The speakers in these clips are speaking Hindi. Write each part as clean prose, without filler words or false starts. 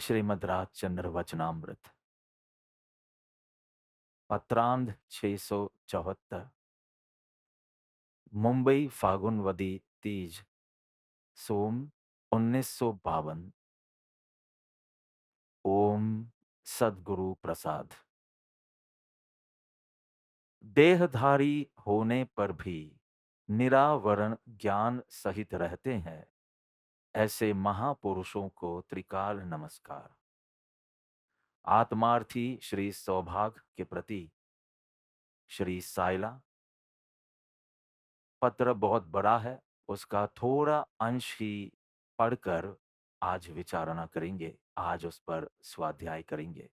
श्रीमद् राजचंद्र वचनामृत पत्रांध 674 मुंबई फागुनवदी तीज सोम 1952। ओम सद्गुरु प्रसाद। देहधारी होने पर भी निरावरण ज्ञान सहित रहते हैं, ऐसे महापुरुषों को त्रिकाल नमस्कार। आत्मार्थी श्री सौभाग्य के प्रति श्री साइला। पत्र बहुत बड़ा है, उसका थोड़ा अंश ही पढ़कर आज विचारणा करेंगे, आज उस पर स्वाध्याय करेंगे।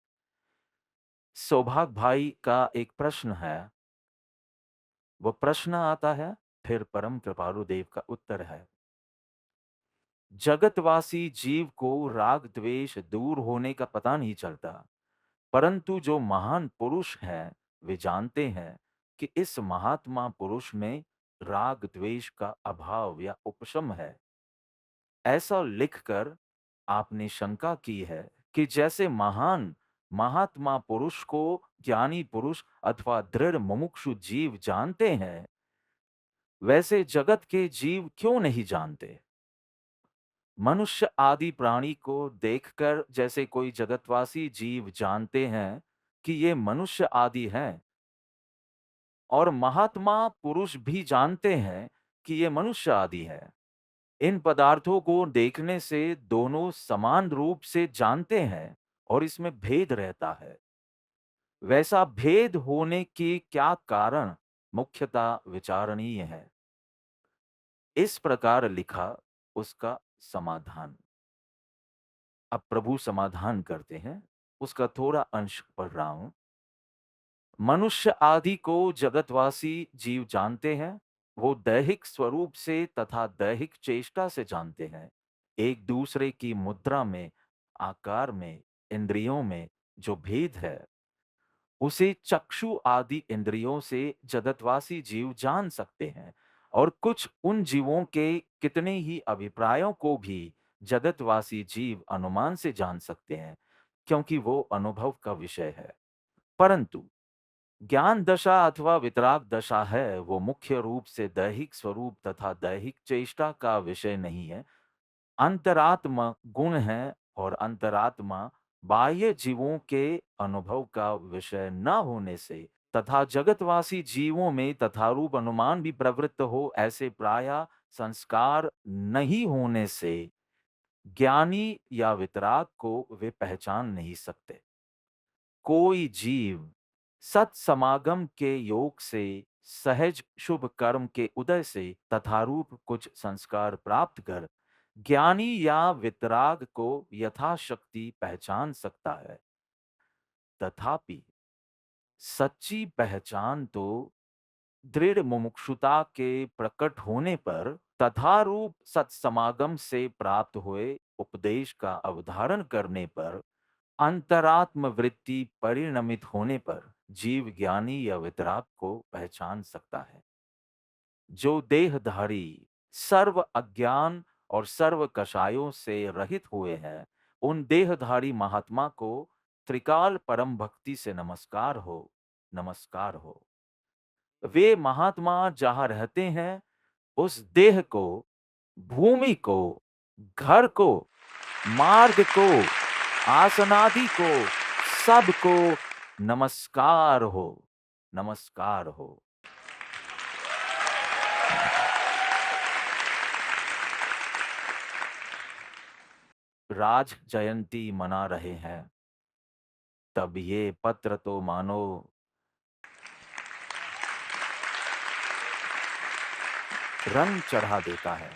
सौभाग्य भाई का एक प्रश्न है, वो प्रश्न आता है, फिर परम कृपालु देव का उत्तर है। जगतवासी जीव को राग द्वेष दूर होने का पता नहीं चलता, परंतु जो महान पुरुष हैं वे जानते हैं कि इस महात्मा पुरुष में राग द्वेष का अभाव या उपशम है। ऐसा लिखकर आपने शंका की है कि जैसे महान महात्मा पुरुष को ज्ञानी पुरुष अथवा दृढ़ मुमुक्षु जीव जानते हैं, वैसे जगत के जीव क्यों नहीं जानते। मनुष्य आदि प्राणी को देखकर जैसे कोई जगतवासी जीव जानते हैं कि ये मनुष्य आदि हैं, और महात्मा पुरुष भी जानते हैं कि ये मनुष्य आदि है। इन पदार्थों को देखने से दोनों समान रूप से जानते हैं और इसमें भेद रहता है। वैसा भेद होने की क्या कारण मुख्यतः विचारणीय है। इस प्रकार लिखा उसका समाधान। अब प्रभु समाधान करते हैं, उसका थोड़ा अंश पढ़ रहा हूं। मनुष्य आदि को जगतवासी जीव जानते हैं, वो दैहिक स्वरूप से तथा दैहिक चेष्टा से जानते हैं। एक दूसरे की मुद्रा में, आकार में, इंद्रियों में जो भेद है, उसे चक्षु आदि इंद्रियों से जगतवासी जीव जान सकते हैं, और कुछ उन जीवों के कितने ही अभिप्रायों को भी जगतवासी जीव अनुमान से जान सकते हैं, क्योंकि वो अनुभव का विषय है। परंतु ज्ञान दशा अथवा वितराग दशा है, वो मुख्य रूप से दैहिक स्वरूप तथा दैहिक चेष्टा का विषय नहीं है। अंतरात्मा गुण है, और अंतरात्मा बाह्य जीवों के अनुभव का विषय न होने से तथा जगतवासी जीवों में तथारूप अनुमान भी प्रवृत्त हो, ऐसे प्रायः संस्कार नहीं होने से ज्ञानी या वितराग को वे पहचान नहीं सकते। कोई जीव सत्समागम के योग से, सहज शुभ कर्म के उदय से तथारूप कुछ संस्कार प्राप्त कर ज्ञानी या वितराग को यथाशक्ति पहचान सकता है। तथापि सच्ची पहचान तो दृढ़ मुमुक्षुता के प्रकट होने पर तथारूप सत्समागम से प्राप्त हुए उपदेश का अवधारण करने पर, अंतरात्म वृत्ति परिणमित होने पर जीव ज्ञानी या वितराग को पहचान सकता है। जो देहधारी सर्व अज्ञान और सर्व कषायों से रहित हुए हैं, उन देहधारी महात्मा को त्रिकाल परम भक्ति से नमस्कार हो, नमस्कार हो। वे महात्मा जहां रहते हैं, उस देह को, भूमि को, घर को, मार्ग को, आसनादि को, सबको नमस्कार हो, नमस्कार हो। राज जयंती मना रहे हैं, तब ये पत्र तो मानो रंग चढ़ा देता है।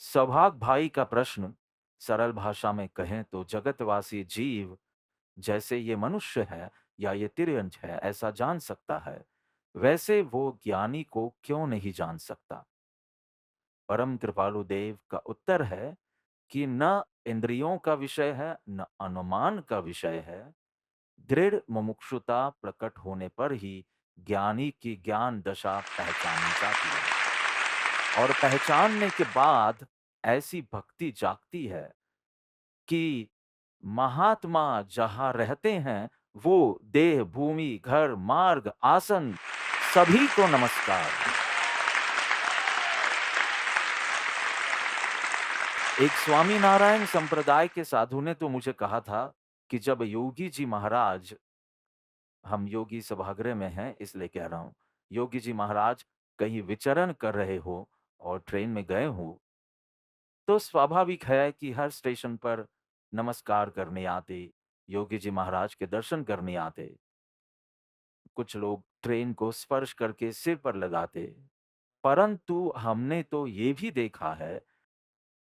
सौभाग्य भाई का प्रश्न सरल भाषा में कहें तो जगतवासी जीव जैसे ये मनुष्य है या ये तिर्यंच है ऐसा जान सकता है, वैसे वो ज्ञानी को क्यों नहीं जान सकता। परम कृपालु देव का उत्तर है कि न इंद्रियों का विषय है, न अनुमान का विषय है। दृढ़ मुमुक्षुता प्रकट होने पर ही ज्ञानी की ज्ञान दशा पहचानी जाती है, और पहचानने के बाद ऐसी भक्ति जागती है कि महात्मा जहाँ रहते हैं, वो देह, भूमि, घर, मार्ग, आसन सभी को नमस्कार। एक स्वामीनारायण संप्रदाय के साधु ने तो मुझे कहा था कि जब योगी जी महाराज, हम योगी सभागृह में हैं इसलिए कह रहा हूँ, योगी जी महाराज कहीं विचरण कर रहे हो और ट्रेन में गए हो, तो स्वाभाविक है कि हर स्टेशन पर नमस्कार करने आते, योगी जी महाराज के दर्शन करने आते। कुछ लोग ट्रेन को स्पर्श करके सिर पर लगाते। परंतु हमने तो ये भी देखा है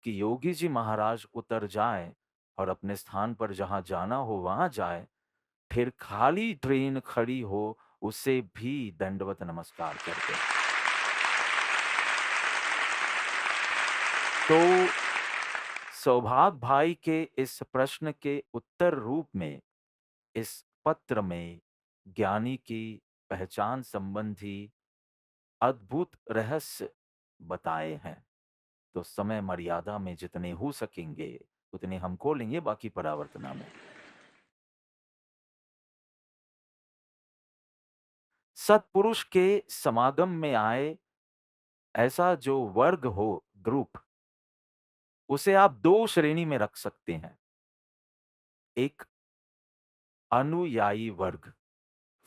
कि योगी जी महाराज उतर जाएँ और अपने स्थान पर जहाँ जाना हो वहाँ जाएँ, फिर खाली ट्रेन खड़ी हो, उसे भी दंडवत नमस्कार करते हैं। तो सौभाग्य भाई के इस प्रश्न के उत्तर रूप में इस पत्र में ज्ञानी की पहचान संबंधी अद्भुत रहस्य बताए हैं। तो समय मर्यादा में जितने हो सकेंगे उतने हम खोलेंगे, बाकी परावर्तना में। सत्पुरुष के समागम में आए ऐसा जो वर्ग हो, ग्रुप, उसे आप दो श्रेणी में रख सकते हैं। एक अनुयायी वर्ग,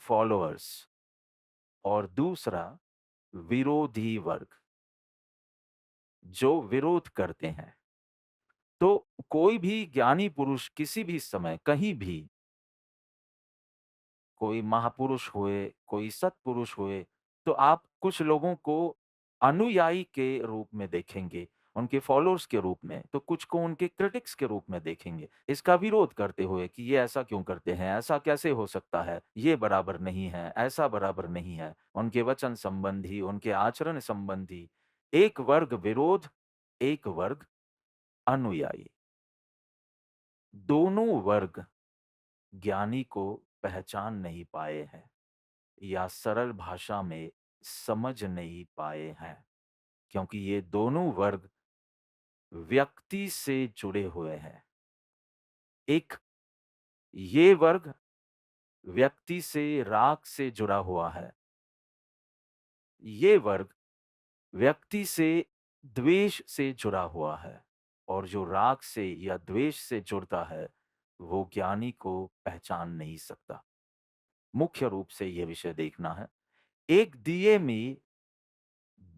फॉलोअर्स, और दूसरा विरोधी वर्ग, जो विरोध करते हैं। तो कोई भी ज्ञानी पुरुष किसी भी समय कहीं भी, कोई महापुरुष हुए, कोई सत्पुरुष हुए, तो आप कुछ लोगों को अनुयायी के रूप में देखेंगे, उनके फॉलोअर्स के रूप में, तो कुछ को उनके क्रिटिक्स के रूप में देखेंगे। इसका विरोध करते हुए कि ये ऐसा क्यों करते हैं, ऐसा कैसे हो सकता है, ये बराबर नहीं है, ऐसा बराबर नहीं है। उनके वचन संबंधी, उनके आचरण संबंधी एक वर्ग विरोध, एक वर्ग अनुयायी। दोनों वर्ग ज्ञानी को पहचान नहीं पाए हैं या सरल भाषा में समझ नहीं पाए हैं, क्योंकि ये दोनों वर्ग व्यक्ति से जुड़े हुए हैं। एक ये वर्ग व्यक्ति से, राग से जुड़ा हुआ है। ये वर्ग व्यक्ति से, द्वेष से जुड़ा हुआ है। और जो राग से या द्वेष से जुड़ता है, वो ज्ञानी को पहचान नहीं सकता। मुख्य रूप से ये विषय देखना है। एक दिए में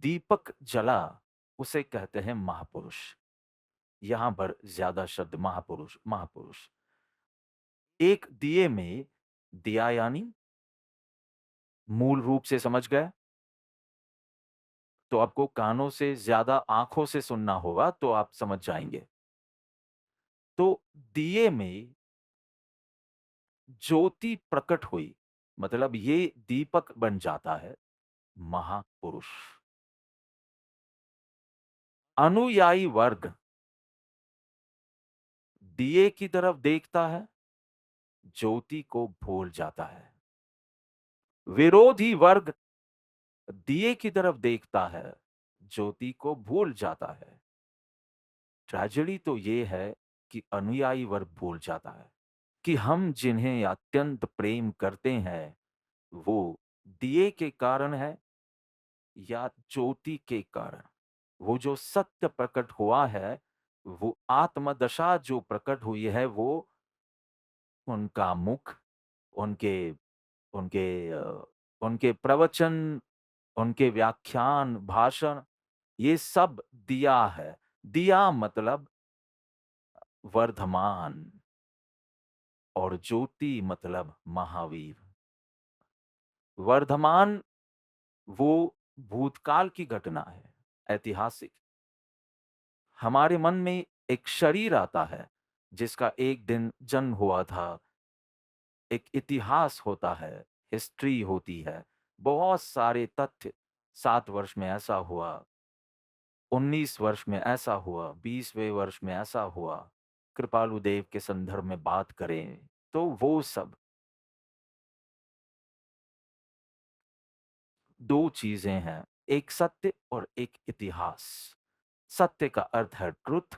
दीपक जला, उसे कहते हैं महापुरुष। यहां पर ज्यादा शब्द महापुरुष, महापुरुष। एक दिए में, दिया यानी मूल रूप से समझ गए, तो आपको कानों से ज्यादा आंखों से सुनना होगा तो आप समझ जाएंगे। तो दिए में ज्योति प्रकट हुई, मतलब ये दीपक बन जाता है महापुरुष। अनुयायी वर्ग दिए की तरफ देखता है, ज्योति को भूल जाता है। विरोधी वर्ग दिए की तरफ देखता है, ज्योति को भूल जाता है। ट्रेजेडी तो ये है कि अनुयायी वर्ग भूल जाता है कि हम जिन्हें अत्यंत प्रेम करते हैं, वो दिए के कारण है या ज्योति के कारण। वो जो सत्य प्रकट हुआ है, वो आत्मदशा जो प्रकट हुई है, वो उनका मुख, उनके उनके उनके प्रवचन, उनके व्याख्यान, भाषण, ये सब दिया है। दिया मतलब वर्धमान, और ज्योति मतलब महावीर। वर्धमान वो भूतकाल की घटना है, ऐतिहासिक। हमारे मन में एक शरीर आता है जिसका एक दिन जन्म हुआ था, एक इतिहास होता है, हिस्ट्री होती है, बहुत सारे तथ्य। 7 वर्ष में ऐसा हुआ, 19 वर्ष में ऐसा हुआ, 20वें वर्ष में ऐसा हुआ। कृपालु देव के संदर्भ में बात करें तो वो सब। दो चीजें हैं, एक सत्य और एक इतिहास। सत्य का अर्थ है ट्रुथ,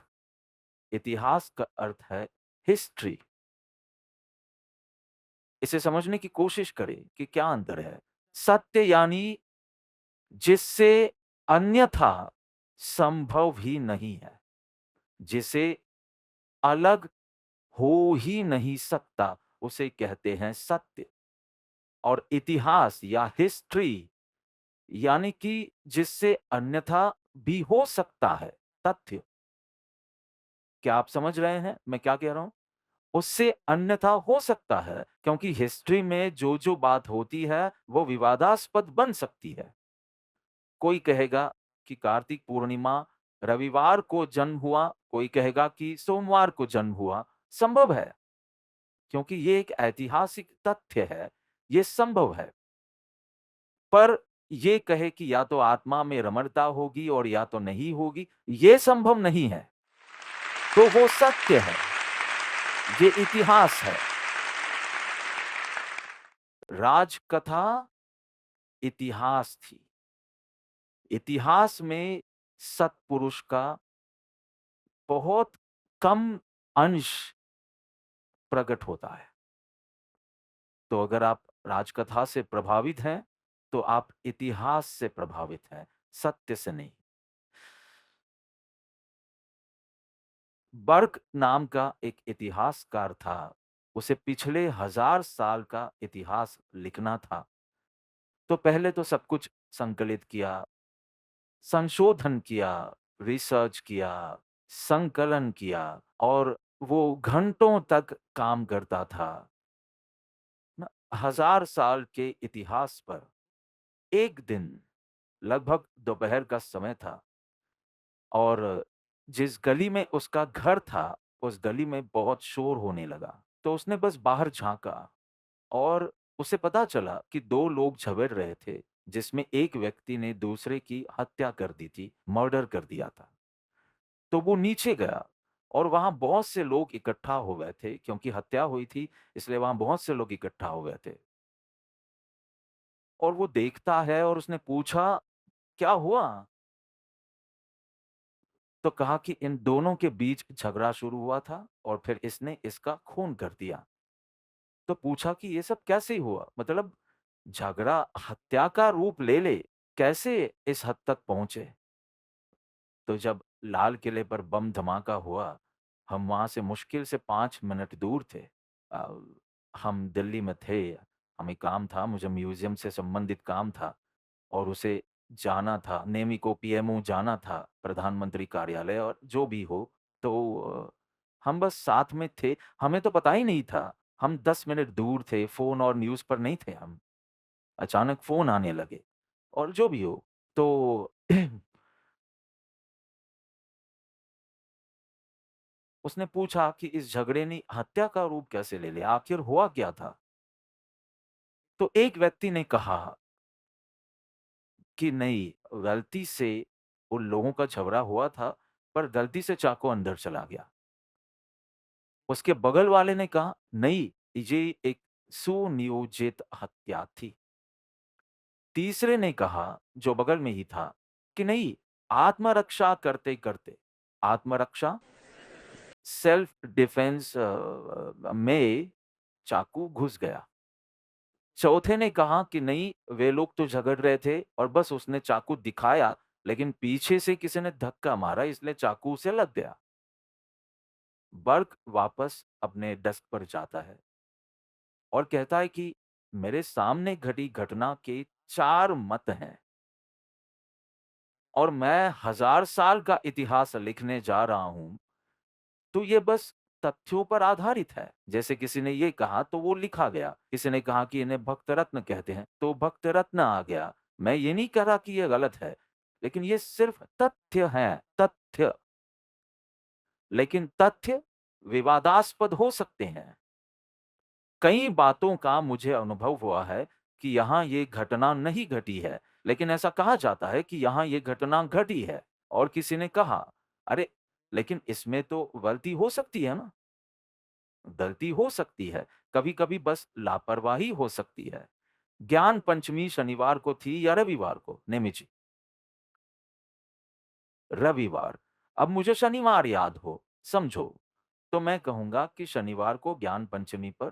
इतिहास का अर्थ है हिस्ट्री। इसे समझने की कोशिश करें कि क्या अंतर है। सत्य यानी जिससे अन्यथा संभव ही नहीं है, जिसे अलग हो ही नहीं सकता, उसे कहते हैं सत्य। और इतिहास या हिस्ट्री यानी कि जिससे अन्यथा भी हो सकता है, तथ्य। क्या आप समझ रहे हैं मैं क्या कह रहा हूं? उससे अन्यथा हो सकता है, क्योंकि हिस्ट्री में जो बात होती है वो विवादास्पद बन सकती है। कोई कहेगा कि कार्तिक पूर्णिमा रविवार को जन्म हुआ, कोई कहेगा कि सोमवार को जन्म हुआ। संभव है, क्योंकि ये एक ऐतिहासिक तथ्य है, ये संभव है। पर ये कहे कि या तो आत्मा में रमणता होगी और या तो नहीं होगी, ये संभव नहीं है। तो वो सत्य है, ये इतिहास है। राजकथा इतिहास थी। इतिहास में सत्पुरुष का बहुत कम अंश प्रकट होता है। तो अगर आप राजकथा से प्रभावित हैं, तो आप इतिहास से प्रभावित हैं, सत्य से नहीं। बर्क नाम का एक इतिहासकार था। उसे पिछले 1000 साल का इतिहास लिखना था। तो पहले तो सब कुछ संकलित किया, संशोधन किया, रिसर्च किया, संकलन किया और वो घंटों तक काम करता था। ना 1000 साल के इतिहास पर एक दिन लगभग दोपहर का समय था और जिस गली में उसका घर था, उस गली में बहुत शोर होने लगा। तो उसने बस बाहर झाँका और उसे पता चला कि 2 लोग झगड़ रहे थे, जिसमें एक व्यक्ति ने दूसरे की हत्या कर दी थी, मर्डर कर दिया था। तो वो नीचे गया और वहाँ बहुत से लोग इकट्ठा हो गए थे, क्योंकि हत्या हुई थी, इसलिए वहाँ बहुत से लोग इकट्ठा हो गए थे। और वो देखता है और उसने पूछा, "क्या हुआ?" तो कहा कि इन दोनों के बीच झगड़ा शुरू हुआ था और फिर इसने इसका खून कर दिया। तो पूछा कि ये सब कैसे हुआ? मतलब झगड़ा हत्या का रूप ले ले, कैसे इस हद तक पहुँचे? तो जब लाल किले पर बम धमाका हुआ, हम वहाँ से मुश्किल से 5 मिनट दूर थे। अ, हम दिल्ली में थे, हमें काम था, मुझे म्यूज़ियम से संबंधित काम था और उसे जाना था, नेमी को पीएमओ जाना था, प्रधानमंत्री कार्यालय और जो भी हो। तो हम बस साथ में थे, हमें तो पता ही नहीं था, हम 10 मिनट दूर थे, फ़ोन और न्यूज़ पर नहीं थे हम। अचानक फ़ोन आने लगे और जो भी हो, तो उसने पूछा कि इस झगड़े ने हत्या का रूप कैसे ले लिया? आखिर हुआ क्या था? तो एक व्यक्ति ने कहा कि नहीं, गलती से उन लोगों का झगड़ा हुआ था, पर गलती से चाकू अंदर चला गया। उसके बगल वाले ने कहा, नहीं, ये एक सुनियोजित हत्या थी। तीसरे ने कहा, जो बगल में ही था, कि नहीं, आत्मरक्षा करते-करते आत्मरक्षा सेल्फ डिफेंस में चाकू घुस गया। चौथे ने कहा कि नहीं, वे लोग तो झगड़ रहे थे और बस उसने चाकू दिखाया, लेकिन पीछे से किसी ने धक्का मारा इसलिए चाकू उसे लग गया। बर्क वापस अपने डेस्क पर जाता है और कहता है कि मेरे सामने घटी घटना के 4 मत हैं और मैं 1000 साल का इतिहास लिखने जा रहा हूँ, तो ये बस तथ्यों पर आधारित है। जैसे किसी ने ये कहा तो वो लिखा गया, किसी ने कहा कि इन्हें भक्त रत्न कहते हैं, तो भक्त रत्न आ गया। मैं ये नहीं कह रहा कि ये गलत है, लेकिन ये सिर्फ तथ्य हैं, तथ्य। लेकिन तथ्य विवादास्पद हो सकते हैं। कई बातों का मुझे अनुभव हुआ है कि यहाँ ये घटना नहीं घटी है, लेकिन ऐसा कहा जाता है कि यहाँ ये घटना घटी है और किसी ने कहा, "अरे! लेकिन इसमें तो गलती हो सकती है ना?" गलती हो सकती है, कभी-कभी बस लापरवाही हो सकती है। ज्ञान पंचमी शनिवार को थी या रविवार को? नेमी जी, रविवार। अब मुझे शनिवार याद हो, समझो, तो मैं कहूँगा कि शनिवार को ज्ञान पंचमी पर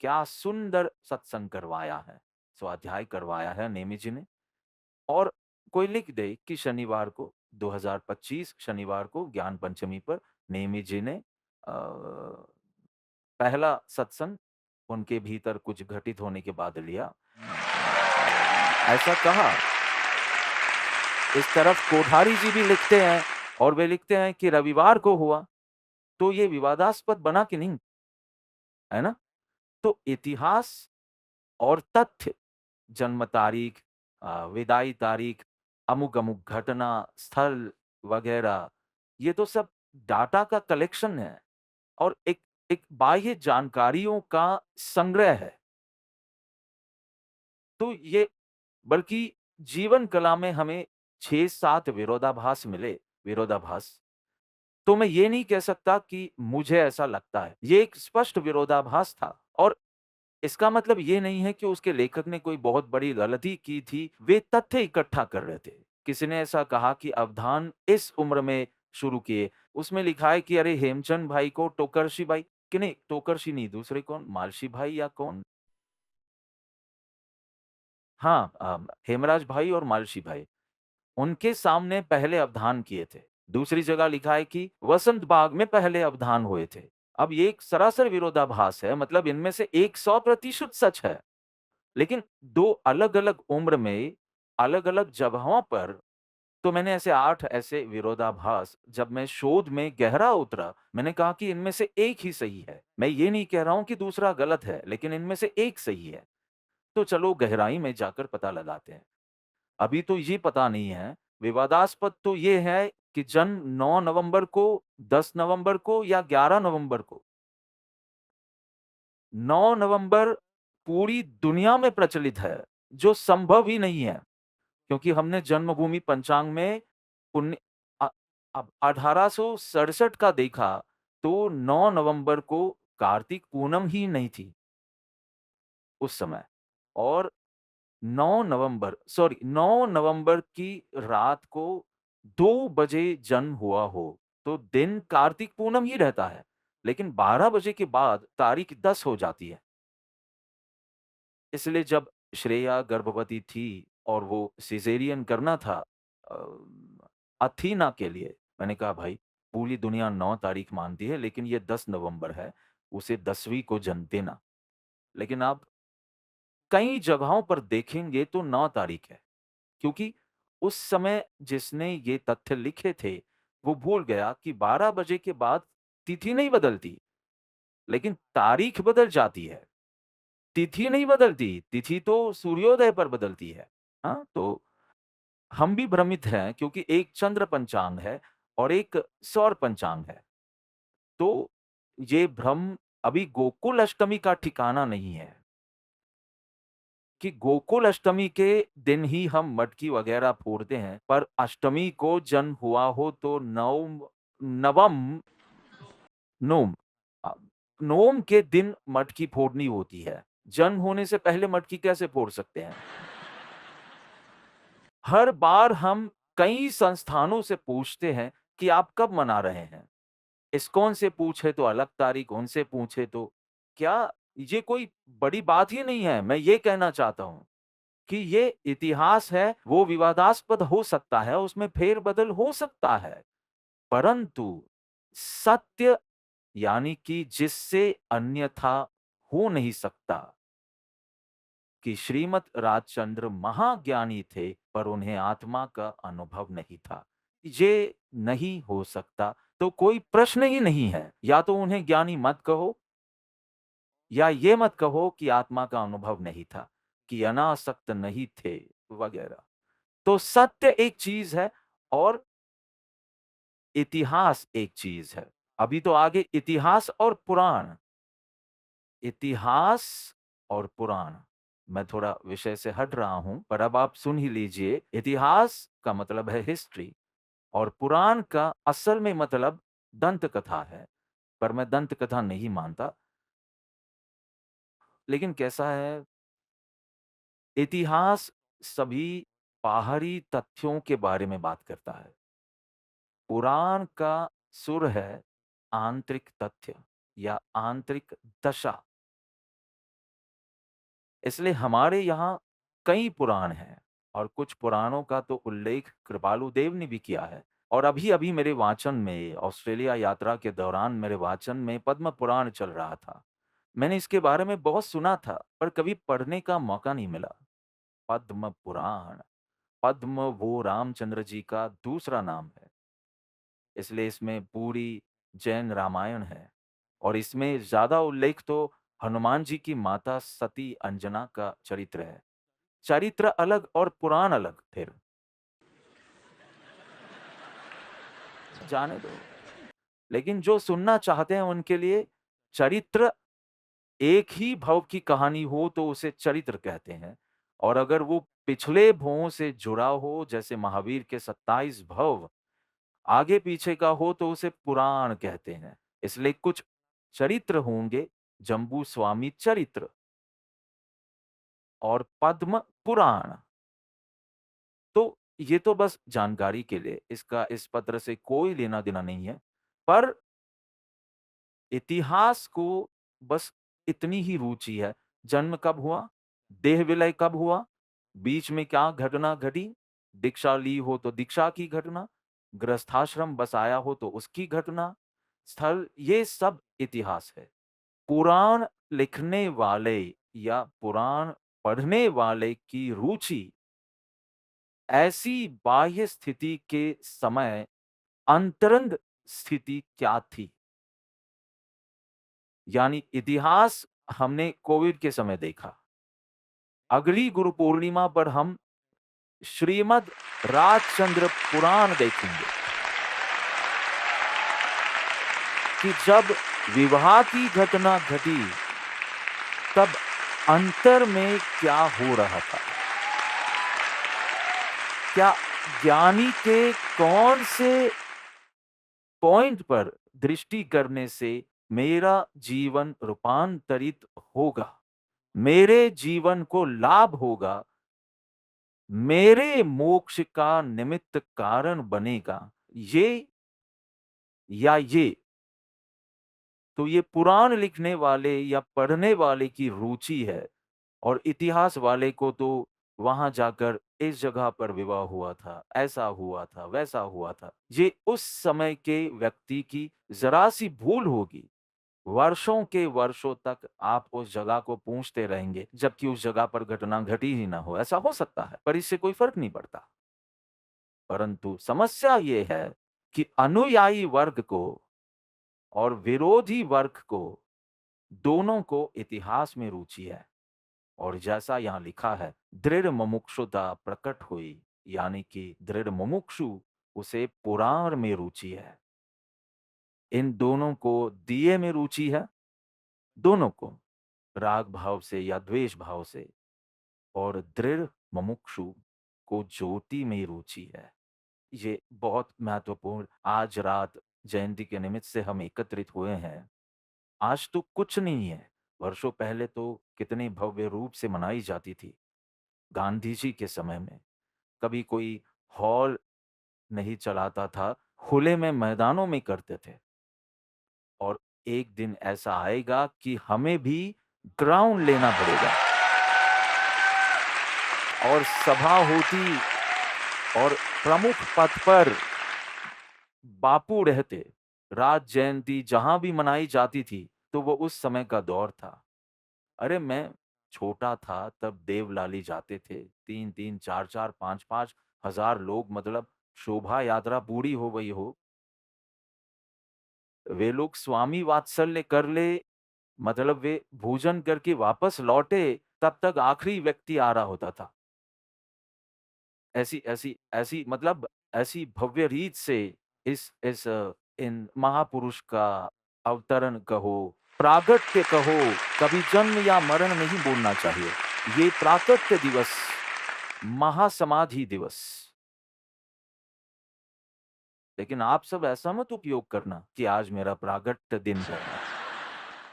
क्या सुंदर सत्संग करवाया है, स्वाध्याय करवाया है नेमी जी ने। और कोई लिख दे कि शनिवार को 2025 शनिवार को ज्ञान पंचमी पर नेमी जी ने पहला सत्संग उनके भीतर कुछ घटित होने के बाद लिया। ऐसा कहा। इस तरफ कोठारी जी भी लिखते हैं और वे लिखते हैं कि रविवार को हुआ, तो ये विवादास्पद बना कि नहीं, है ना? तो इतिहास और तथ्य, जन्म तारीख, विदाई तारीख, अमुक-अमुक घटना, स्थल वगैरह, ये तो सब डाटा का कलेक्शन है और एक एक बाह्य जानकारियों का संग्रह है। तो ये बल्कि जीवन कला में हमें 6-7 विरोधाभास मिले, विरोधाभास। तो मैं ये नहीं कह सकता कि मुझे ऐसा लगता है। ये एक स्पष्ट विरोधाभास था और इसका मतलब ये नहीं है कि उसके लेखक ने कोई बहुत बड़ी गलती की थी, वे तथ्य इकट्ठा कर रहे थे। किसी ने ऐसा कहा कि अवधान इस उम्र में शुरू किए, उसमें लिखा है कि अरे हेमचंद भाई को टोकरशी भाई कि नहीं टोकरशी नहीं दूसरे कौन मालशी भाई या कौन? हाँ, हेमराज भाई और मालशी भाई, उनके सामने पहले अवधान किए थे। दूसरी जगह लिखा है कि वसंत बाग में पहले अवधान हुए थे। अब ये एक सरासर विरोधाभास है, मतलब इनमें से एक 100% सच है। लेकिन 2 अलग-अलग उम्र में, अलग-अलग जगहों पर तो मैंने ऐसे 8 ऐसे विरोधाभास जब मैं शोध में गहरा उतरा, मैंने कहा कि इनमें से एक ही सही है। मैं ये नहीं कह रहा हूँ कि दूसरा गलत है, लेकिन इनमें से एक सही है। तो चलो गहराई में जाकर पता लगाते हैं। अभी तो ये पता नहीं है, विवादास्पद तो ये है कि जन्म 9 नवंबर को, 10 नवंबर को या 11 नवंबर को। 9 नवंबर पूरी दुनिया में प्रचलित है, जो संभव ही नहीं है, क्योंकि हमने जन्मभूमि पंचांग में उन्नी अ, अब 1867 का देखा, तो 9 नवंबर को कार्तिक पूनम ही नहीं थी उस समय और 9 नवंबर की रात को 2 बजे जन्म हुआ हो, तो दिन कार्तिक पूनम ही रहता है, लेकिन 12 बजे के बाद तारीख 10 हो जाती है। इसलिए जब श्रेया गर्भवती थी और वो सिज़ेरियन करना था अथीना के लिए, मैंने कहा भाई पूरी दुनिया 9 तारीख मानती है लेकिन ये 10 नवंबर है, उसे 10वीं को जन्म देना। लेकिन आप कई जगहों पर देखेंगे तो 9 तारीख है, क्योंकि उस समय जिसने ये तथ्य लिखे थे, वो भूल गया कि 12 बजे के बाद तिथि नहीं बदलती, लेकिन तारीख बदल जाती है। तिथि नहीं बदलती, तिथि तो सूर्योदय पर बदलती है। हाँ, तो हम भी भ्रमित हैं क्योंकि एक चंद्र पंचांग है और एक सौर पंचांग है। तो ये भ्रम अभी गोकुल अष्टमी का ठिकाना नहीं है कि गोकुल अष्टमी के दिन ही हम मटकी वगैरह फोड़ते हैं, पर अष्टमी को जन्म हुआ हो तो नवम नोम अ, नोम के दिन मटकी फोड़नी होती है। जन्म होने से पहले मटकी कैसे फोड़ सकते हैं? हर बार हम कई संस्थानों से पूछते हैं कि आप कब मना रहे हैं? इस्कॉन से पूछे तो अलग तारीख, उनसे पूछे तो क्या ये कोई बड़ी बात ही नहीं है। मैं ये कहना चाहता हूँ कि ये इतिहास है, वो विवादास्पद हो सकता है, उसमें फेर-बदल हो सकता है, परंतु सत्य यानी कि जिससे अन्यथा हो नहीं सकता कि श्रीमद् राजचंद्र महाज्ञानी थे, पर उन्हें आत्मा का अनुभव नहीं था। ये नहीं हो सकता, तो कोई प्रश्न ही नहीं है। या तो उन्हें ज्ञानी मत कहो या ये मत कहो कि आत्मा का अनुभव नहीं था, कि अनासक्त नहीं थे वगैरह। तो सत्य एक चीज़ है और इतिहास एक चीज़ है। अभी तो आगे इतिहास और पुराण। इतिहास और पुराण। मैं थोड़ा विषय से हट रहा हूँ, पर अब आप सुन ही लीजिए। इतिहास का मतलब है हिस्ट्री और पुराण का असल में मतलब दंत कथा है, पर मैं दंत कथा नहीं मानता। लेकिन कैसा है, इतिहास सभी बाहरी तथ्यों के बारे में बात करता है। पुराण का सुर है आंतरिक तथ्य या आंतरिक दशा। इसलिए हमारे यहाँ कई पुराण हैं और कुछ पुराणों का तो उल्लेख कृपालु देव ने भी किया है। और अभी-अभी मेरे वाचन में ऑस्ट्रेलिया यात्रा के दौरान मेरे वाचन में पद्म पुराण चल रहा था। मैंने इसके बारे में बहुत सुना था, पर कभी पढ़ने का मौका नहीं मिला। पद्म पुराण, पद्म वो रामचंद्र जी का दूसरा नाम है, इसलिए इसमें पूरी जैन रामायण है और इसमें ज़्यादा उल्लेख तो हनुमान जी की माता सती अंजना का चरित्र है। चरित्र अलग और पुराण अलग फिर, जाने दो। लेकिन जो सुनना चाहते हैं उनके लिए चरित्र एक ही भव की कहानी हो तो उसे चरित्र कहते हैं और अगर वो पिछले भवों से जुड़ा हो जैसे महावीर के 27 भव आगे पीछे का हो तो उसे पुराण कहते हैं। इसलिए कुछ चरित्र होंगे, जम्बू स्वामी चरित्र और पद्म पुराण। तो ये तो बस जानकारी के लिए, इसका इस पत्र से कोई लेना-देना नहीं है। पर इतिहास को बस इतनी ही रुचि है, जन्म कब हुआ? देह विलय कब हुआ? बीच में क्या घटना घटी? दीक्षा ली हो तो दीक्षा की घटना, गृहस्थाश्रम बसाया हो तो उसकी घटना, स्थल ये सब इतिहास है। पुराण लिखने वाले या पुराण पढ़ने वाले की रुचि ऐसी बाह्य स्थिति के समय अंतरंग स्थिति क्या थी? यानी इतिहास हमने कोविड के समय देखा। अगली गुरु पूर्णिमा पर हम श्रीमद् राजचंद्र पुराण देखेंगे कि जब विवाह की घटना घटी, तब अंतर में क्या हो रहा था? क्या ज्ञानी के कौन से पॉइंट पर दृष्टि करने से मेरा जीवन रूपांतरित होगा, मेरे जीवन को लाभ होगा, मेरे मोक्ष का निमित्त कारण बनेगा, ये या ये। तो ये पुराण लिखने वाले या पढ़ने वाले की रुचि है और इतिहास वाले को तो वहां जाकर इस जगह पर विवाह हुआ था, ऐसा हुआ था, वैसा हुआ था। ये उस समय के व्यक्ति की जरा सी भूल होगी। वर्षों के वर्षों तक आप उस जगह को पूछते रहेंगे, जबकि उस जगह पर घटना घटी ही ना हो। ऐसा हो सकता है, पर इससे कोई फर्क नहीं पड़ता। परंतु समस्या ये है कि अनुयायी वर्ग को और विरोधी वर्ग को, दोनों को इतिहास में रुचि है। और जैसा यहाँ लिखा है, दृढ़ मुमुक्षुता प्रकट हुई, यानी कि दृढ़ मुमुक्षु उसे पुराण में रुचि है। इन दोनों को दिए में रुचि है, दोनों को राग भाव से या द्वेष भाव से, और दृढ़ मुमुक्षु को ज्योति में रुचि है। ये बहुत महत्वपूर्ण, आज रात जयंती के निमित्त से हम एकत्रित हुए हैं। आज तो कुछ नहीं है, वर्षों पहले तो कितने भव्य रूप से मनाई जाती थी। गांधी जी के समय में कभी कोई हॉल नहीं चलाता था, खुले में मैदानों में करते थे। और एक दिन ऐसा आएगा कि हमें भी ग्राउंड लेना पड़ेगा और सभा होती और प्रमुख पद पर बापू रहते। राज जयंती जहां भी मनाई जाती थी तो वो उस समय का दौर था। अरे मैं छोटा था तब देवलाली जाते थे, 3-3, 4-4, 5-5 हजार लोग, मतलब शोभा यात्रा पूरी हो गई हो, वे लोग स्वामी वात्सल्य कर ले, मतलब वे भोजन करके वापस लौटे, तब तक आखिरी व्यक्ति आ रहा होता था। ऐसी ऐसी ऐसी मतलब ऐसी भव्य रीत से इन महापुरुष का अवतरण कहो, प्रागट्य कहो, कभी जन्म या मरण नहीं बोलना चाहिए। ये प्राकट्य दिवस, महासमाधि दिवस। लेकिन आप सब ऐसा मत उपयोग करना कि आज मेरा प्रागट्य दिन है।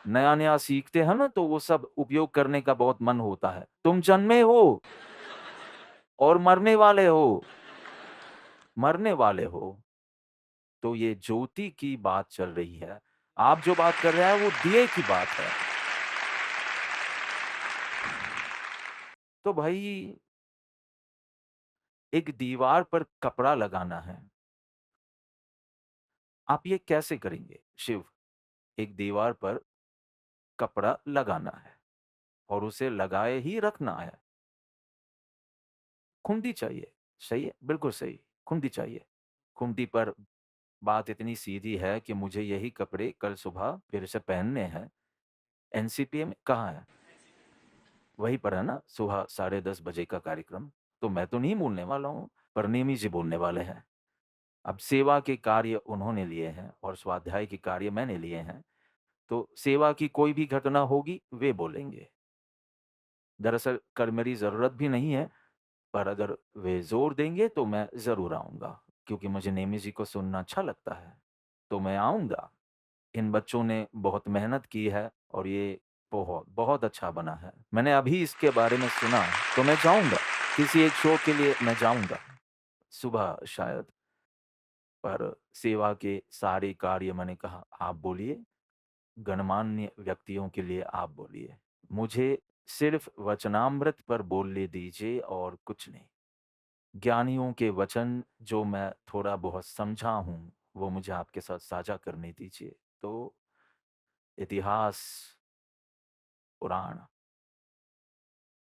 नया-नया सीखते हैं ना तो वो सब उपयोग करने का बहुत मन होता है। तुम जन्मे हो और मरने वाले हो। तो ये ज्योति की बात चल रही है। आप जो बात कर रहे हैं वो दिए की बात है। तो भाई एक दीवार पर कपड़ा लगाना है। आप ये कैसे करेंगे शिव? एक दीवार पर कपड़ा लगाना है और उसे लगाए ही रखना है। खूंटी चाहिए। सही है, बिल्कुल सही। खूंटी चाहिए। खूंटी पर बात इतनी सीधी है कि मुझे यही कपड़े कल सुबह फिर से पहनने हैं। एनसीपीए में कहाँ है? वहीं पर है ना, सुबह 10:30 बजे का कार्यक्रम। तो मैं तो नहीं बोलने वाला हूँ, परनेमी जी बोलने वाले हैं। अब सेवा के कार्य उन्होंने लिए हैं और स्वाध्याय के कार्य मैंने लिए हैं। तो सेवा की कोई भी घटना होगी, वे बोलेंगे। दरअसल कल मेरी ज़रूरत भी नहीं है, पर अगर वे ज़ोर देंगे तो मैं ज़रूर आऊँगा, क्योंकि मुझे नेमी जी को सुनना अच्छा लगता है। तो मैं आऊँगा। इन बच्चों ने बहुत मेहनत की है और ये बहुत, बहुत अच्छा बना है। मैंने अभी इसके बारे में सुना, तो मैं जाऊँगा। किसी एक शो के लिए मैं जाऊँगा, सुबह शायद। पर सेवा के सारे कार्य मैंने कहा, आप बोलिए, गणमान्य व्यक्तियों के लिए आप बोलिए। मुझे सिर्फ़ वचनामृत पर बोलने दीजिए और कुछ नहीं। ज्ञानियों के वचन जो मैं थोड़ा बहुत समझा हूँ, वो मुझे आपके साथ साझा करने दीजिए। तो इतिहास, पुराण,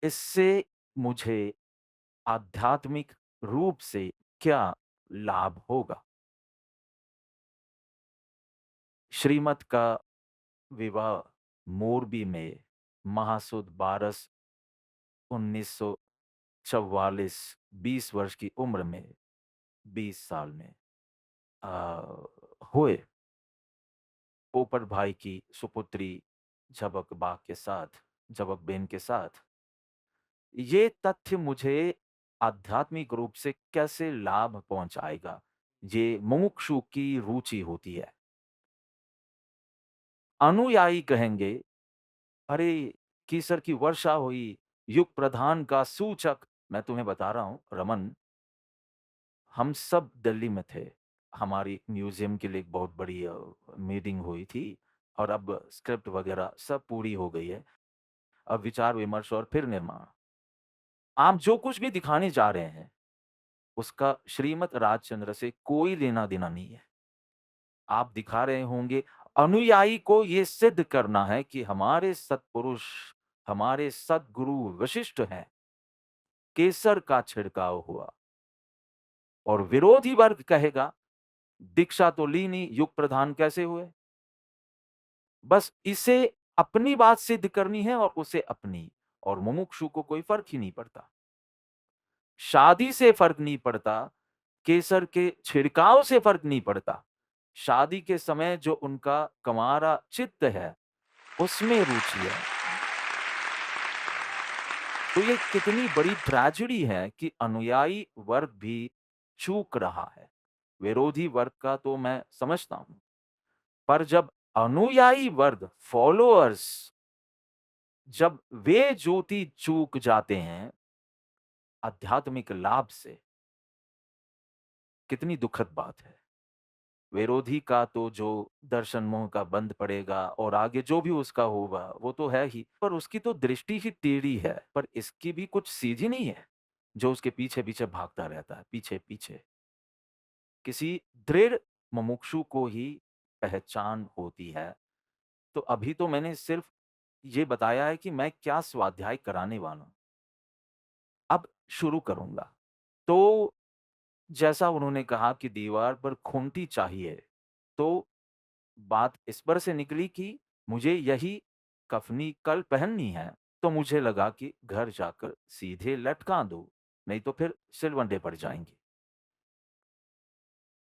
इससे मुझे आध्यात्मिक रूप से क्या लाभ होगा? श्रीमत का विवाह मोरबी में महासुद 12 1944 20 वर्ष की उम्र में 20 साल में अ, हुए पोपट भाई की सुपुत्री झबक बा के साथ, झबक बेन के साथ। ये तथ्य मुझे आध्यात्मिक रूप से कैसे लाभ पहुँचाएगा? ये मुमुक्षु की रुचि होती है। अनुयायी कहेंगे, अरे! कीसर की वर्षा हुई, युग प्रधान का सूचक। मैं तुम्हें बता रहा हूँ रमन, हम सब दिल्ली में थे। हमारी म्यूज़ियम के लिए एक बहुत बड़ी मीटिंग हुई थी और अब स्क्रिप्ट वगैरह सब पूरी हो गई है। अब विचार-विमर्श और फिर निर्माण। आप जो कुछ भी दिखाने जा रहे हैं, उसका श्रीमद् राजचंद्र से कोई लेना-देना नहीं है। आप दिखा रहे होंगे, अनुयायी को ये सिद्ध करना है कि हमारे सत्पुरुष, हमारे सद्गुरु वशिष्ठ हैं। केसर का छिड़काव हुआ और विरोधी वर्ग कहेगा, दीक्षा तो ली नहीं, युग प्रधान कैसे हुए? बस इसे अपनी बात सिद्ध करनी है और उसे अपनी, और मुमुक्षु को कोई फ़र्क ही नहीं पड़ता। शादी से फ़र्क नहीं पड़ता, केसर के छिड़काव से फ़र्क नहीं पड़ता। शादी के समय जो उनका कंवारा चित्त है, उसमें रुचि है। तो ये कितनी बड़ी ट्रेजेडी है कि अनुयायी वर्ग भी चूक रहा है। विरोधी वर्ग का तो मैं समझता हूँ, पर जब अनुयायी वर्ग, फॉलोअर्स, जब वे ज्योति चूक जाते हैं आध्यात्मिक लाभ से, कितनी दुखद बात है। विरोधी का तो जो दर्शन मोह का बंद पड़ेगा और आगे जो भी उसका होगा, वो तो है ही, पर उसकी तो दृष्टि ही टेढ़ी है, पर इसकी भी कुछ सीधी नहीं है, जो उसके पीछे-पीछे भागता रहता है, पीछे-पीछे। किसी दृढ़ मुमुक्षु को ही पहचान होती है। तो अभी तो मैंने सिर्फ़ ये बताया है कि मैं क्या स्वाध्याय कराने वाला हूँ। अब शुरू करूँगा। तो जैसा उन्होंने कहा कि दीवार पर खूंटी चाहिए, तो बात इस पर से निकली कि मुझे यही कफ़नी कल पहननी है, तो मुझे लगा कि घर जाकर सीधे लटका दूँ, नहीं तो फिर सिलवंडे पड़ जाएँगे।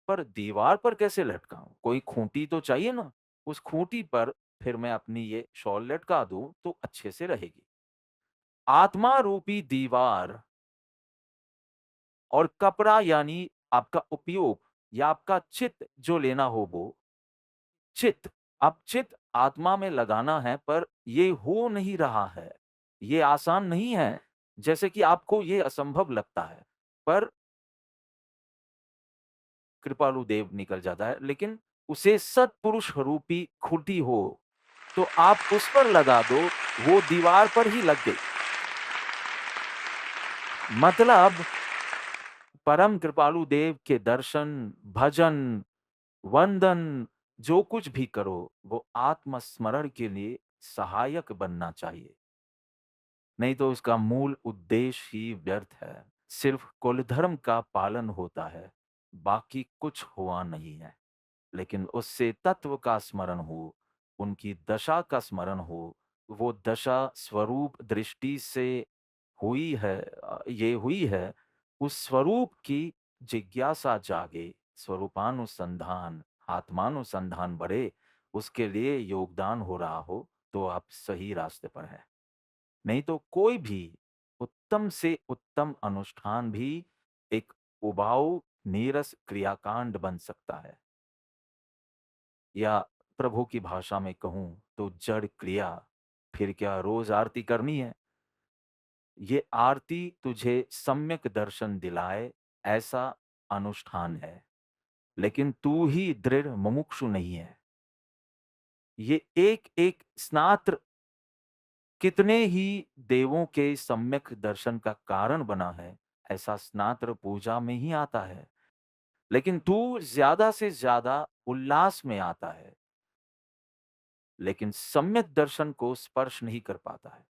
पर दीवार पर कैसे लटकाऊँ? कोई खूंटी तो चाहिए ना, उस खूंटी पर फिर मैं अपनी ये शॉल लटका दूँ, तो अच्छे से रहेगी। आत्मा रूपी दीवार और कपड़ा यानी आपका उपयोग या आपका चित्त जो लेना हो वो, चित्त, अब चित्त आत्मा में लगाना है, पर ये हो नहीं रहा है। ये आसान नहीं है, जैसे कि आपको ये असंभव लगता है। पर कृपालु देव निकल जाता है, लेकिन उसे सत्पुरुष रूपी खूंटी हो, तो आप उस पर लगा दो, वो दीवार पर ही लग गई। मतलब परम कृपालु देव के दर्शन, भजन, वंदन जो कुछ भी करो, वो आत्मस्मरण के लिए सहायक बनना चाहिए। नहीं तो इसका मूल उद्देश्य ही व्यर्थ है। सिर्फ कुलधर्म का पालन होता है, बाकी कुछ हुआ नहीं है। लेकिन उससे तत्व का स्मरण हो, उनकी दशा का स्मरण हो, वो दशा स्वरूप दृष्टि से ये हुई है, उस स्वरूप की जिज्ञासा जागे, स्वरूपानुसंधान, आत्मानुसंधान बढ़े, उसके लिए योगदान हो रहा हो, तो आप सही रास्ते पर हैं। नहीं तो कोई भी उत्तम से उत्तम अनुष्ठान भी एक उबाऊ, नीरस क्रियाकांड बन सकता है, या प्रभु की भाषा में कहूं तो जड़ क्रिया। फिर क्या रोज आरती करनी है? ये आरती तुझे सम्यक दर्शन दिलाए, ऐसा अनुष्ठान है। लेकिन तू ही दृढ़ मुमुक्षु नहीं है। ये एक एक स्नात्र कितने ही देवों के सम्यक दर्शन का कारण बना है, ऐसा स्नात्र पूजा में ही आता है। लेकिन तू ज्यादा से ज्यादा उल्लास में आता है, लेकिन सम्यक दर्शन को स्पर्श नहीं कर पाता है।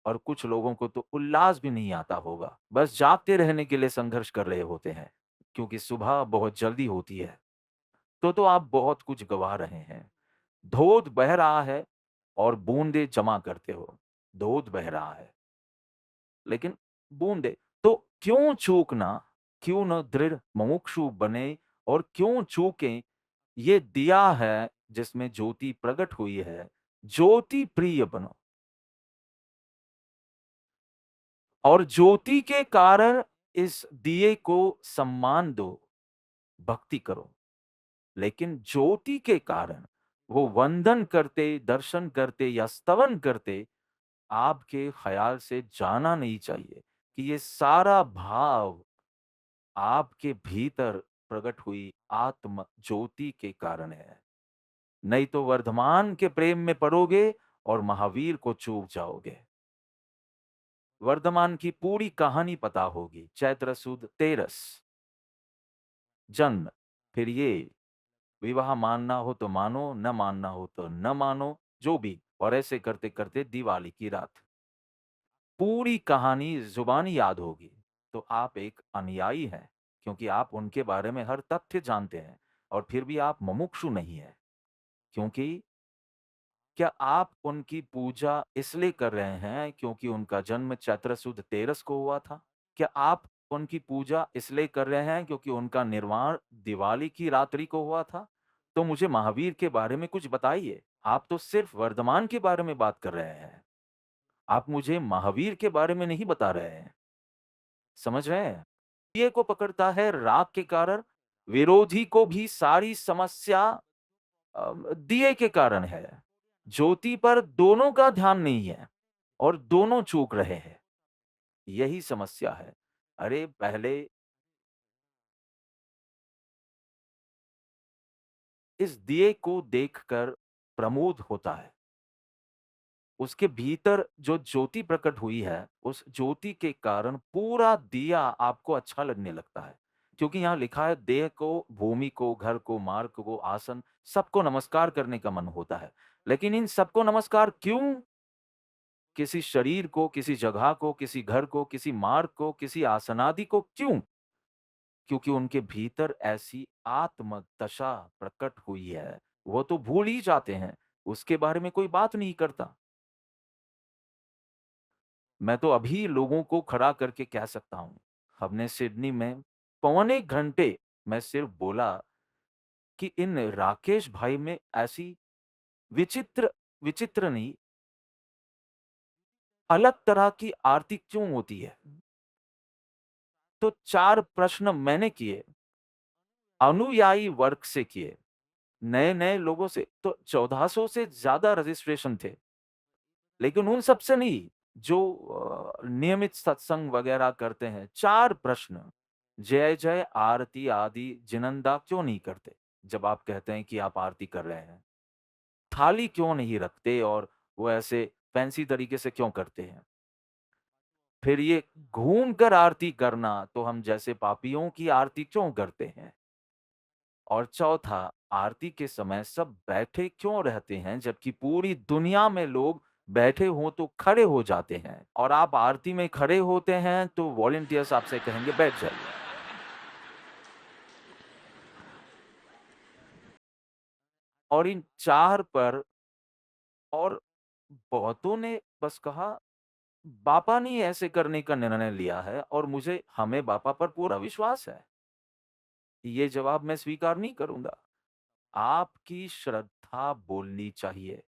और कुछ लोगों को तो उल्लास भी नहीं आता होगा, बस जागते रहने के लिए संघर्ष कर रहे होते हैं, क्योंकि सुबह बहुत जल्दी होती है। तो आप बहुत कुछ गवा रहे हैं। धोध बह रहा है और बूंदे जमा करते हो। धोध बह रहा है, लेकिन बूंदे तो क्यों चूकना? क्यों न दृढ़ मुमुक्षु बने, और क्यों चूकें? ये दिया है जिसमें ज्योति प्रकट हुई है, ज्योति प्रिय बनो। और ज्योति के कारण इस दिए को सम्मान दो, भक्ति करो। लेकिन ज्योति के कारण वो वंदन करते, दर्शन करते या स्तवन करते, आपके ख्याल से जाना नहीं चाहिए कि ये सारा भाव आपके भीतर प्रकट हुई आत्म ज्योति के कारण है। नहीं तो वर्धमान के प्रेम में पड़ोगे और महावीर को चूक जाओगे। वर्धमान की पूरी कहानी पता होगी। चैत्र सुद तेरस, जन्म, फिर ये विवाह, मानना हो तो मानो, न मानना हो तो न मानो, जो भी। और ऐसे करते करते दिवाली की रात, पूरी कहानी जुबानी याद होगी। तो आप एक अनुयायी हैं, क्योंकि आप उनके बारे में हर तथ्य जानते हैं। और फिर भी आप मुमुक्षु नहीं है, क्योंकि क्या आप उनकी पूजा इसलिए कर रहे हैं क्योंकि उनका जन्म चैत्र सुद तेरस को हुआ था? क्या आप उनकी पूजा इसलिए कर रहे हैं क्योंकि उनका निर्वाण दिवाली की रात्रि को हुआ था? तो मुझे महावीर के बारे में कुछ बताइए। आप तो सिर्फ वर्धमान के बारे में बात कर रहे हैं। आप मुझे महावीर के बारे में नहीं बता रहे हैं। समझ रहे हैं? दिए को पकड़ता है राग के कारण, विरोधी को भी सारी समस्या दिए के कारण है। ज्योति पर दोनों का ध्यान नहीं है और दोनों चूक रहे हैं। यही समस्या है। अरे पहले इस दिए को देखकर प्रमोद होता है। उसके भीतर जो ज्योति प्रकट हुई है, उस ज्योति के कारण पूरा दिया आपको अच्छा लगने लगता है। क्योंकि यहाँ लिखा है, देह को, भूमि को, घर को, मार्ग को, आसन, सबको नमस्कार करने का मन होता है। लेकिन इन सबको नमस्कार क्यों? किसी शरीर को, किसी जगह को, किसी घर को, किसी मार्ग को, किसी आसनादि को क्यों? क्योंकि उनके भीतर ऐसी आत्म दशा प्रकट हुई है। वो तो भूल ही जाते हैं, उसके बारे में कोई बात नहीं करता। मैं तो अभी लोगों को खड़ा करके कह सकता हूँ, हमने सिडनी में पौने घंटे मैं सिर्फ बोला कि इन राकेश भाई में ऐसी विचित्र, विचित्र नहीं, अलग तरह की आरती क्यों होती है? तो 4 प्रश्न मैंने किए, अनुयायी वर्ग से किए, नए-नए लोगों से तो 1400 से ज़्यादा रजिस्ट्रेशन थे। लेकिन उन सब से नहीं, जो नियमित सत्संग वगैरह करते हैं। 4 प्रश्न, जय जय, आरती आदि जिनंदा क्यों नहीं करते? जब आप कहते हैं कि आप आरती कर रहे हैं, थाली क्यों नहीं रखते और वो ऐसे फैंसी तरीके से क्यों करते हैं? फिर ये घूम कर आरती करना, तो हम जैसे पापियों की आरती क्यों करते हैं? और चौथा, आरती के समय सब बैठे क्यों रहते हैं, जबकि पूरी दुनिया में लोग बैठे हों तो खड़े हो जाते हैं और आप आरती में खड़े होते हैं तो वॉलंटियर्स आपसे कहेंगे बैठ जाइए। और इन 4 पर और बहुतों ने बस कहा, बापा ने ऐसे करने का निर्णय लिया है और मुझे हमें बापा पर पूरा विश्वास है। ये जवाब मैं स्वीकार नहीं करूँगा। आपकी श्रद्धा बोलनी चाहिए।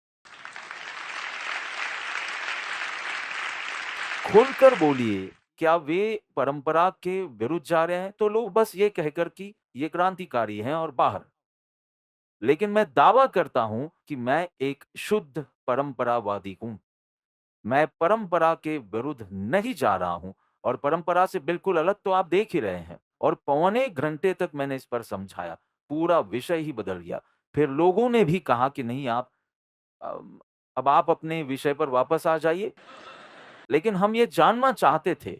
खुलकर बोलिए, क्या वे परंपरा के विरुद्ध जा रहे हैं? तो लोग बस ये कहकर कि ये क्रांतिकारी हैं और बाहर। लेकिन मैं दावा करता हूँ कि मैं एक शुद्ध परंपरावादी हूँ। मैं परंपरा के विरुद्ध नहीं जा रहा हूँ और परंपरा से बिल्कुल अलग तो आप देख ही रहे हैं। और पौने घंटे तक मैंने इस पर समझाया, पूरा विषय ही बदल गया। फिर लोगों ने भी कहा कि नहीं आप अम, अब आप अपने विषय पर वापस आ जाइए। लेकिन हम ये जानना चाहते थे।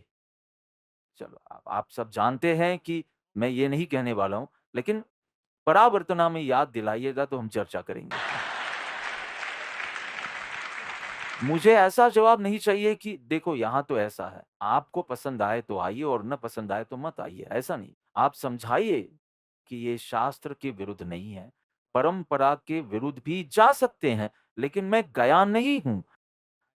चलो आप सब जानते हैं कि मैं ये नहीं कहने वाला हूँ, लेकिन परावर्तना में याद दिलाइएगा तो हम चर्चा करेंगे। मुझे ऐसा जवाब नहीं चाहिए कि देखो यहाँ तो ऐसा है, आपको पसंद आए तो आइए और न पसंद आए तो मत आइए, ऐसा नहीं। आप समझाइए कि ये शास्त्र के विरुद्ध नहीं है, परंपरा के विरुद्ध भी जा सकते हैं, लेकिन मैं गया नहीं हूँ।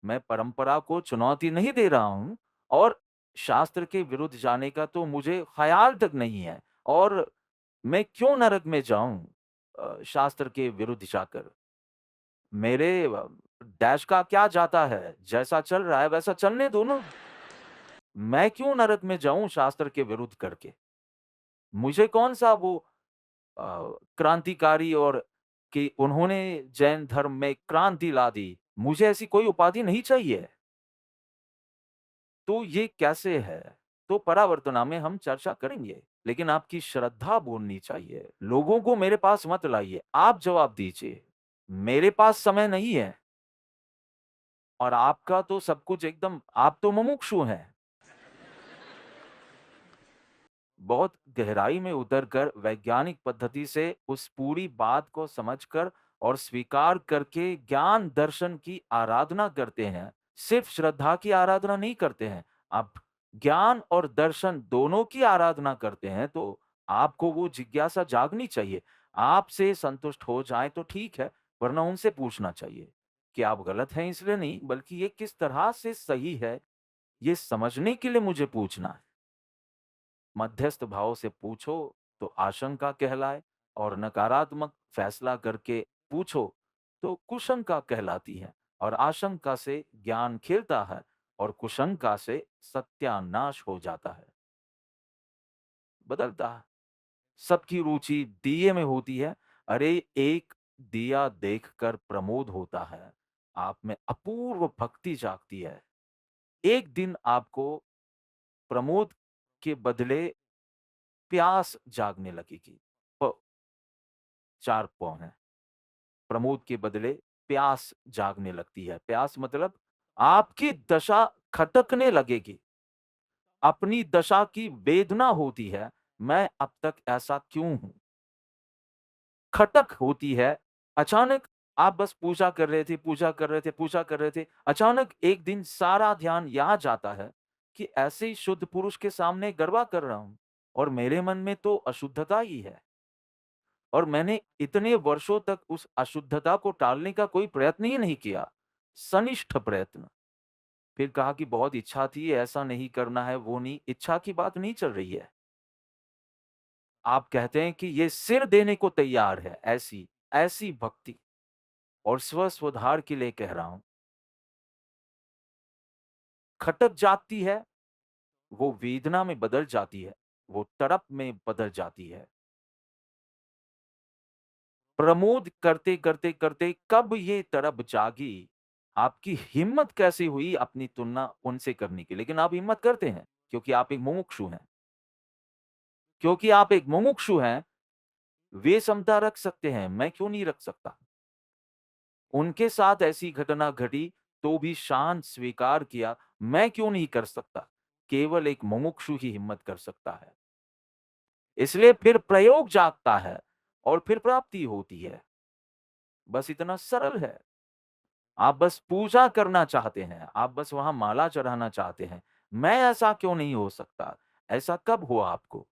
मैं परंपरा को चुनौती नहीं दे रहा हूँ और शास्त्र के विरुद्ध जाने का तो मुझे ख़्याल तक नहीं है और मैं क्यों नरक में जाऊँ शास्त्र के विरुद्ध जाकर। मेरे डैश का क्या जाता है? जैसा चल रहा है वैसा चलने दो ना। मैं क्यों नरक में जाऊँ शास्त्र के विरुद्ध करके? मुझे कौन-सा वो अ, क्रांतिकारी और कि उन्होंने जैन धर्म में क्रांति ला दी। मुझे ऐसी कोई उपाधि नहीं चाहिए। तो ये कैसे है? तो परावर्तना में हम चर्चा करेंगे, लेकिन आपकी श्रद्धा बोलनी चाहिए। लोगों को मेरे पास मत लाइए, आप जवाब दीजिए। मेरे पास समय नहीं है और आपका तो सब कुछ एकदम आप तो मुमुक्षु हैं। बहुत गहराई में उतरकर वैज्ञानिक पद्धति से उस पूरी बात को समझकर और स्वीकार करके ज्ञान दर्शन की आराधना करते हैं। सिर्फ श्रद्धा की आराधना नहीं करते हैं। आप ज्ञान और दर्शन दोनों की आराधना करते हैं तो आपको वो जिज्ञासा जागनी चाहिए। आपसे संतुष्ट हो जाए तो ठीक है, वरना उनसे पूछना चाहिए कि आप गलत हैं इसलिए नहीं, बल्कि ये किस तरह से सही है, ये समझने के लिए मुझे पूछना है। मध्यस्थ भाव से पूछो तो आशंका कहलाए और नकारात्मक फैसला करके पूछो तो कुशंका कहलाती है और आशंका से ज्ञान खिलता है और कुशंका से सत्यानाश हो जाता है, बदलता है। सबकी रुचि दिए में होती है। अरे एक दिया देखकर प्रमोद होता है, आप में अपूर्व भक्ति जागती है। एक दिन आपको प्रमोद के बदले प्यास जागने लगेगी। 4 पौ हैं। प्रमोद के बदले प्यास जागने लगती है। प्यास मतलब आपकी दशा खटकने लगेगी। अपनी दशा की वेदना होती है, मैं अब तक ऐसा क्यों हूँ? खटक होती है। अचानक आप बस पूजा कर रहे थे, पूजा कर रहे थे, पूजा कर रहे थे। अचानक एक दिन सारा ध्यान यहाँ जाता है कि ऐसे ही शुद्ध पुरुष के सामने गरबा कर रहा हूँ और मेरे मन में तो अशुद्धता ही है। और मैंने इतने वर्षों तक उस अशुद्धता को टालने का कोई प्रयत्न ही नहीं किया, सनिष्ठ प्रयत्न। फिर कहा कि बहुत इच्छा थी, ऐसा नहीं करना है, वो नहीं, इच्छा की बात नहीं चल रही है। आप कहते हैं कि ये सिर देने को तैयार है, ऐसी, ऐसी भक्ति और स्व-सुधार के लिए कह रहा हूँ। खटक जाती है, वो वेदना में बदल जाती है, वो तड़प में बदल जाती है। प्रमोद करते, करते, करते कब ये तड़प जागी? आपकी हिम्मत कैसे हुई अपनी तुलना उनसे करने की? लेकिन आप हिम्मत करते हैं, क्योंकि आप एक मुमुक्षु हैं। क्योंकि आप एक मुमुक्षु हैं, वे समता रख सकते हैं, मैं क्यों नहीं रख सकता? उनके साथ ऐसी घटना घटी, तो भी शांत स्वीकार किया मैं क्यों नहीं कर सकता? केवल एक मुमुक्षु ही हिम्मत कर सकता है। इसलिए फिर प्रयोग जागता है और फिर प्राप्ति होती है। बस इतना सरल है। आप बस पूजा करना चाहते हैं, आप बस वहाँ माला चढ़ाना चाहते हैं। मैं ऐसा क्यों नहीं हो सकता? ऐसा कब हुआ आपको?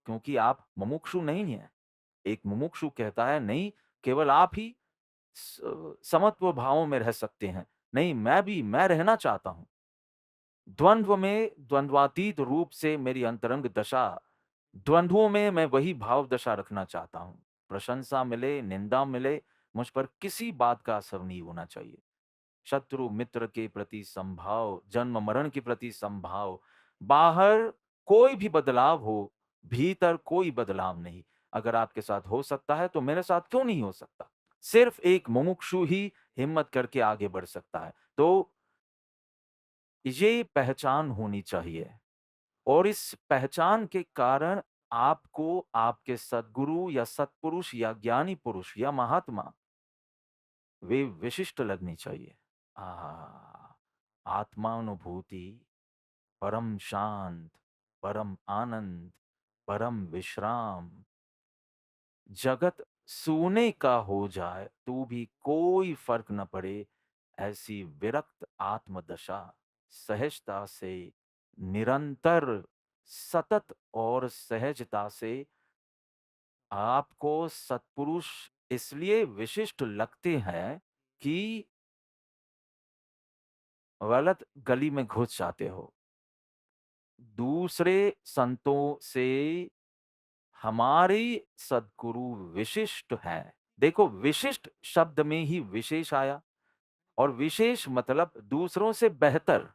क्योंकि आप मुमुक्षु नहीं हैं। एक मुमुक्षु कहता है नहीं, केवल आप ही समत्व भावों में रह सकते हैं। नहीं, मैं रहना चाहता हूँ। द्वंद्व में द्वंद्वातीत रूप से मेरी अंतरंग दशा, द्वंद्वों में मैं वही भाव दशा रखना चाहता हूँ। प्रशंसा मिले, निंदा मिले, मुझ पर किसी बात का असर नहीं होना चाहिए। शत्रु मित्र के प्रति संभाव, जन्म मरण के प्रति संभाव, बाहर कोई भी बदलाव हो, भीतर कोई बदलाव नहीं। अगर आपके साथ हो सकता है तो मेरे साथ क्यों नहीं हो सकता? सिर्फ एक मुमुक्षु ही हिम्मत करके आगे बढ़ सकता है। तो ये पहचान होनी चाहिए और इस पहचान के कारण आपको आपके सद्गुरु या सत्पुरुष या ज्ञानी पुरुष या महात्मा वे विशिष्ट लगनी चाहिए। आहा! आत्मानुभूति, परम शांत, परम आनंद, परम विश्राम, जगत सोने का हो जाए तो भी कोई फर्क न पड़े, ऐसी विरक्त आत्मदशा, सहजता से, निरंतर, सतत और सहजता से आपको सत्पुरुष इसलिए विशिष्ट लगते हैं कि गलत गली में घुस जाते हो। दूसरे संतों से हमारे सद्गुरु विशिष्ट हैं। देखो, विशिष्ट शब्द में ही विशेष आया और विशेष मतलब दूसरों से बेहतर।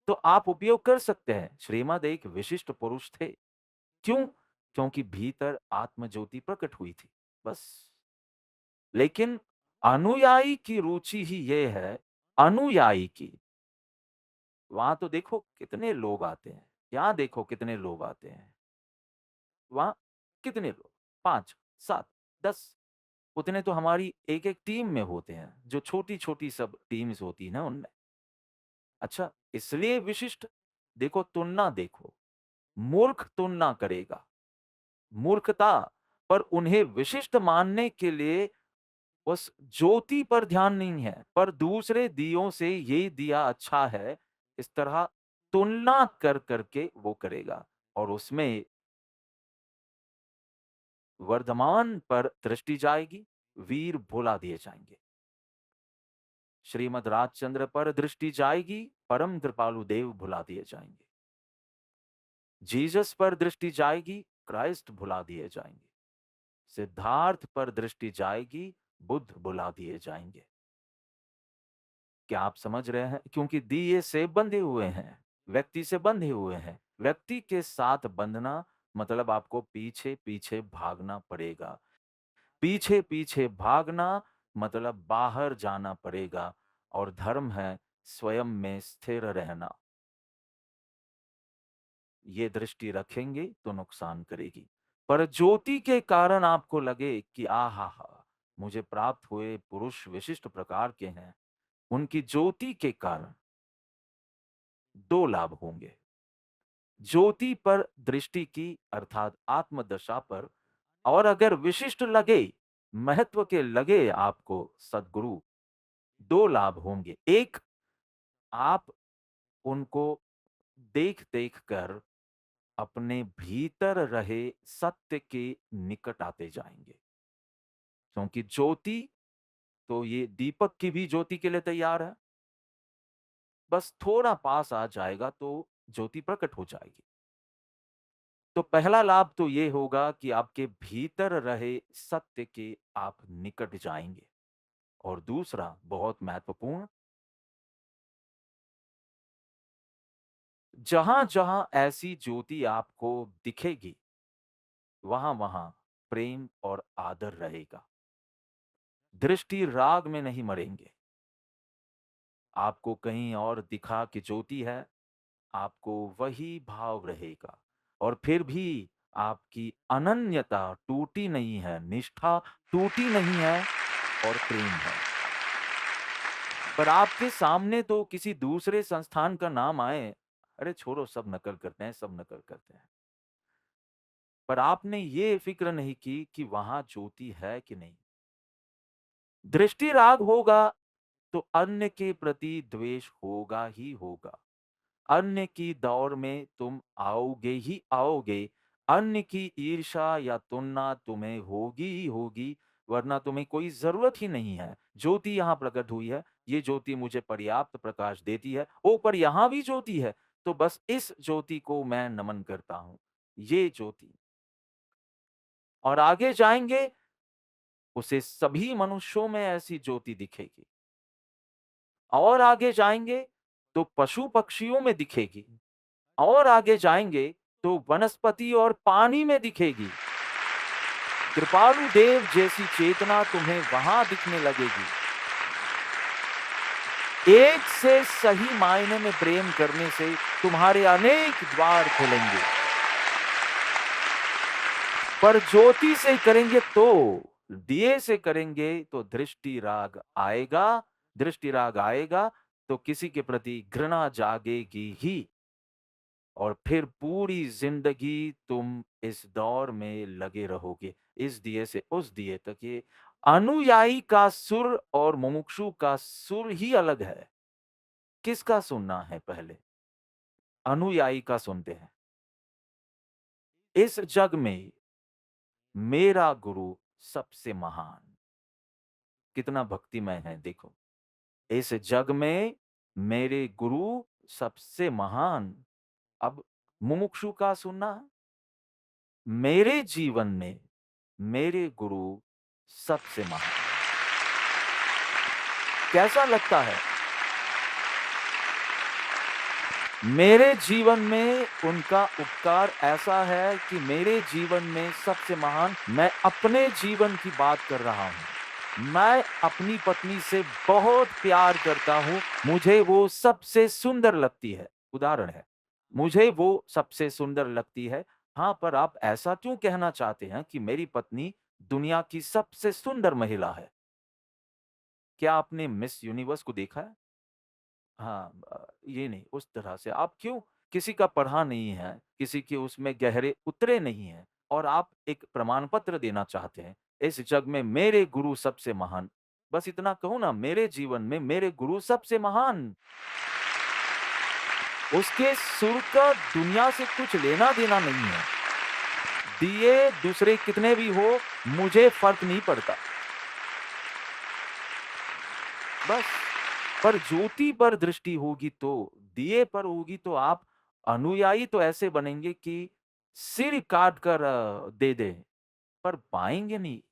तो आप उपयोग कर सकते हैं। श्रीमद् एक विशिष्ट पुरुष थे। क्यों? क्योंकि भीतर आत्म ज्योति प्रकट हुई थी, बस। लेकिन अनुयायी की रुचि ही ये है, अनुयायी की। वहां तो देखो कितने लोग आते हैं, यहाँ देखो कितने लोग आते हैं, वहां कितने लोग, 5, 7, 10, उतने तो हमारी एक-एक टीम में होते हैं, जो छोटी-छोटी सब टीम्स होती है ना उनमें। अच्छा, इसलिए विशिष्ट। देखो, तुलना देखो, मूर्ख तुलना करेगा, मूर्खता। पर उन्हें विशिष्ट मानने के लिए उस ज्योति पर ध्यान नहीं है, पर दूसरे दियों से ये दिया अच्छा है, इस तरह तुलना कर करके वो करेगा और उसमें वर्धमान पर दृष्टि जाएगी, वीर भुला दिए जाएंगे। श्रीमद् राजचंद्र पर दृष्टि जाएगी, परम कृपालु देव भुला दिए जाएंगे। जीसस पर दृष्टि जाएगी, क्राइस्ट भुला दिए जाएंगे। सिद्धार्थ पर दृष्टि जाएगी, बुद्ध भुला दिए जाएंगे। क्या आप समझ रहे हैं? क्योंकि दिए से बंधे हुए हैं, व्यक्ति से बंधे हुए हैं। व्यक्ति के साथ बंधना मतलब आपको पीछे-पीछे भागना पड़ेगा। पीछे-पीछे भागना मतलब बाहर जाना पड़ेगा और धर्म है स्वयं में स्थिर रहना। ये दृष्टि रखेंगे तो नुकसान करेगी। पर ज्योति के कारण आपको लगे कि आहा! मुझे प्राप्त हुए पुरुष विशिष्ट प्रकार के हैं। उनकी ज्योति के कारण 2 लाभ होंगे। ज्योति पर दृष्टि की अर्थात आत्मदशा पर, और अगर विशिष्ट लगे, महत्व के लगे आपको सद्गुरु, 2 लाभ होंगे। एक, आप उनको देख-देख कर अपने भीतर रहे सत्य के निकट आते जाएँगे। क्योंकि ज्योति तो ये दीपक की भी ज्योति के लिए तैयार है। बस थोड़ा पास आ जाएगा तो ज्योति प्रकट हो जाएगी। तो पहला लाभ तो ये होगा कि आपके भीतर रहे सत्य के आप निकट जाएँगे और दूसरा बहुत महत्वपूर्ण, जहाँ-जहाँ ऐसी ज्योति आपको दिखेगी, वहाँ-वहाँ प्रेम और आदर रहेगा। दृष्टि राग में नहीं मरेंगे। आपको कहीं और दिखा कि ज्योति है, आपको वही भाव रहेगा और फिर भी आपकी अनन्यता टूटी नहीं है, निष्ठा टूटी नहीं है और प्रेम है। पर आपके सामने तो किसी दूसरे संस्थान का नाम आए, अरे छोड़ो सब नकल करते हैं, सब नकल करते हैं। पर आपने ये फ़िक्र नहीं की कि वहाँ ज्योति है कि नहीं। दृष्टि राग होगा तो अन्य के प्रति द्वेष होगा ही होगा। अन्य की दौड़ में तुम आओगे ही आओगे। अन्य की ईर्ष्या या तुलना तुम्हें होगी ही होगी, वरना तुम्हें कोई ज़रूरत ही नहीं है। ज्योति यहाँ प्रकट हुई है, ये ज्योति मुझे पर्याप्त प्रकाश देती है। ओ पर यहाँ भी ज्योति है, तो बस इस ज्योति को मैं नमन करता हूँ। ये ज्योति और आगे जाएँगे, उसे सभी मनुष्यों में ऐसी ज्योति दिखेगी। और आगे जाएँगे, तो पशु-पक्षियों में दिखेगी। और आगे जाएँगे तो वनस्पति और पानी में दिखेगी। कृपालु देव जैसी चेतना तुम्हें वहाँ दिखने लगेगी। एक से सही मायने में प्रेम करने से तुम्हारे अनेक द्वार खुलेंगे। पर ज्योति से करेंगे तो, दिए से करेंगे तो दृष्टि राग आएगा। दृष्टि राग आएगा तो किसी के प्रति घृणा जागेगी ही। और फिर पूरी ज़िंदगी तुम इस दौर में लगे रहोगे, इस दिए से उस दिए तक। ये अनुयायी का सुर और मुमुक्षु का सुर ही अलग है। किसका सुनना है पहले? अनुयायी का सुनते हैं। इस जग में मेरा गुरु सबसे महान। कितना भक्तिमय है देखो। इस जग में मेरे गुरु सबसे महान। अब मुमुक्षु का सुनना है। मेरे जीवन में मेरे गुरु सबसे महान। कैसा लगता है? मेरे जीवन में उनका उपकार ऐसा है कि मेरे जीवन में सबसे महान मैं अपने जीवन की बात कर रहा हूँ। मैं अपनी पत्नी से बहुत प्यार करता हूँ, मुझे वो सबसे सुंदर लगती है। उदाहरण है, मुझे वो सबसे सुंदर लगती है। हाँ, पर आप ऐसा क्यों कहना चाहते हैं कि मेरी पत्नी दुनिया की सबसे सुंदर महिला है? क्या आपने मिस यूनिवर्स को देखा है? हाँ, ये नहीं, उस तरह से आप क्यों किसी का पढ़ा नहीं है, किसी के उसमें गहरे उतरे नहीं हैं और आप एक प्रमाण पत्र देना चाहते हैं, इस जग में मेरे गुरु सबसे महान। बस इतना कहो ना, मेरे जीवन में मेरे गुरु सबसे महान। उसके सुर का दुनिया से कुछ लेना-देना नहीं है। दिए दूसरे कितने भी हो, मुझे फ़र्क नहीं पड़ता। बस। पर ज्योति पर दृष्टि होगी तो, दिए पर होगी तो आप अनुयायी तो ऐसे बनेंगे कि सिर काट कर दे दें, पर पाएँगे नहीं।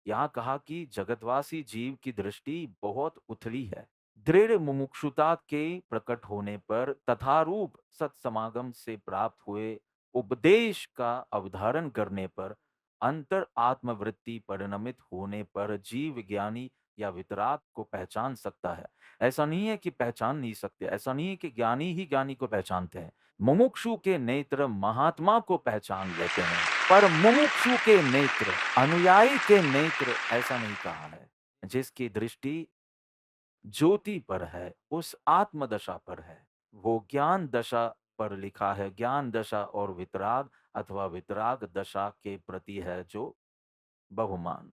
यहाँ कहा कि जगतवासी जीव की दृष्टि बहुत उथली है। दृढ़ मुमुक्षुता के प्रकट होने पर तथारूप सत्समागम से प्राप्त हुए उपदेश का अवधारण करने पर अंतर आत्मवृत्ति परिणमित होने पर जीव ज्ञानी या वितराग को पहचान सकता है। ऐसा नहीं है कि पहचान नहीं सकते, ऐसा नहीं है कि ज्ञानी ही ज्ञानी को पहचानते हैं। मुमुक्षु के नेत्र महात्मा को पहचान लेते हैं, पर मुमुक्षु के नेत्र, अनुयायी के नेत्र ऐसा नहीं कहा है। जिसकी दृष्टि ज्योति पर है, उस आत्मदशा पर है। वो ज्ञान दशा पर लिखा है, ज्ञान दशा और वितराग अथवा वितराग दशा के प्रति है जो बहुमान।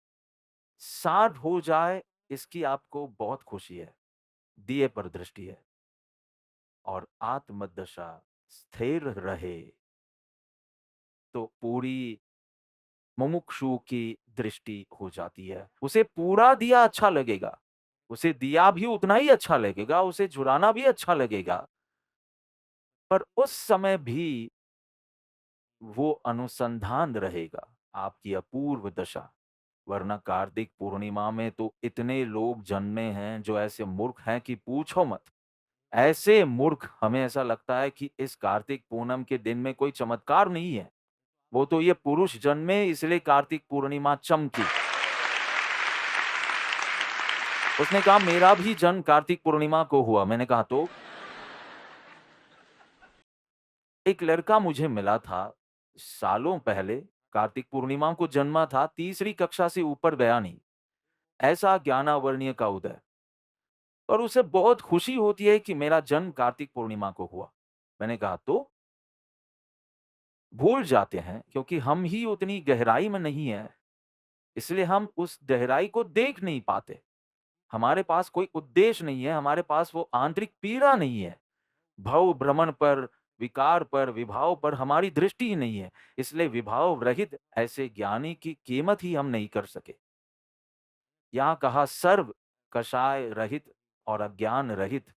साध हो जाए इसकी आपको बहुत खुशी है, दिए पर दृष्टि है और आत्मदशा स्थिर रहे तो पूरी मुमुक्षु की दृष्टि हो जाती है। उसे पूरा दिया अच्छा लगेगा, उसे दिया भी उतना ही अच्छा लगेगा, उसे झुराना भी अच्छा लगेगा। पर उस समय भी वो अनुसंधान रहेगा, आपकी अपूर्व दशा। वरना कार्तिक पूर्णिमा में तो इतने लोग जन्मे हैं जो ऐसे मूर्ख हैं कि पूछो मत। ऐसे मूर्ख हमें ऐसा लगता है कि इस कार्तिक पूनम के दिन में कोई चमत्कार नहीं है। वो तो ये पुरुष जन्मे इसलिए कार्तिक पूर्णिमा चमकी। उसने कहा मेरा भी जन्म कार्तिक पूर्णिमा को हुआ। मैंने कहा तो? एक लड़का मुझे मिला था सालों पहले, कार्तिक पूर्णिमा को जन्मा था, तीसरी कक्षा से ऊपर गया नहीं। ऐसा ज्ञानावर्णीय का उदय। और उसे बहुत खुशी होती है कि मेरा जन्म कार्तिक पूर्णिमा को हुआ। मैंने कहा, तो भूल जाते हैं क्योंकि हम ही उतनी गहराई में नहीं है, इसलिए हम उस गहराई को देख नहीं पाते। हमारे पास कोई उद्देश्य नहीं है, हमारे पास वो आंतरिक पीड़ा नहीं है। भव भ्रमण पर, विकार पर, विभाव पर हमारी दृष्टि ही नहीं है। इसलिए विभाव रहित ऐसे ज्ञानी की कीमत ही हम नहीं कर सके। यहाँ कहा सर्व कषाय रहित और अज्ञान रहित।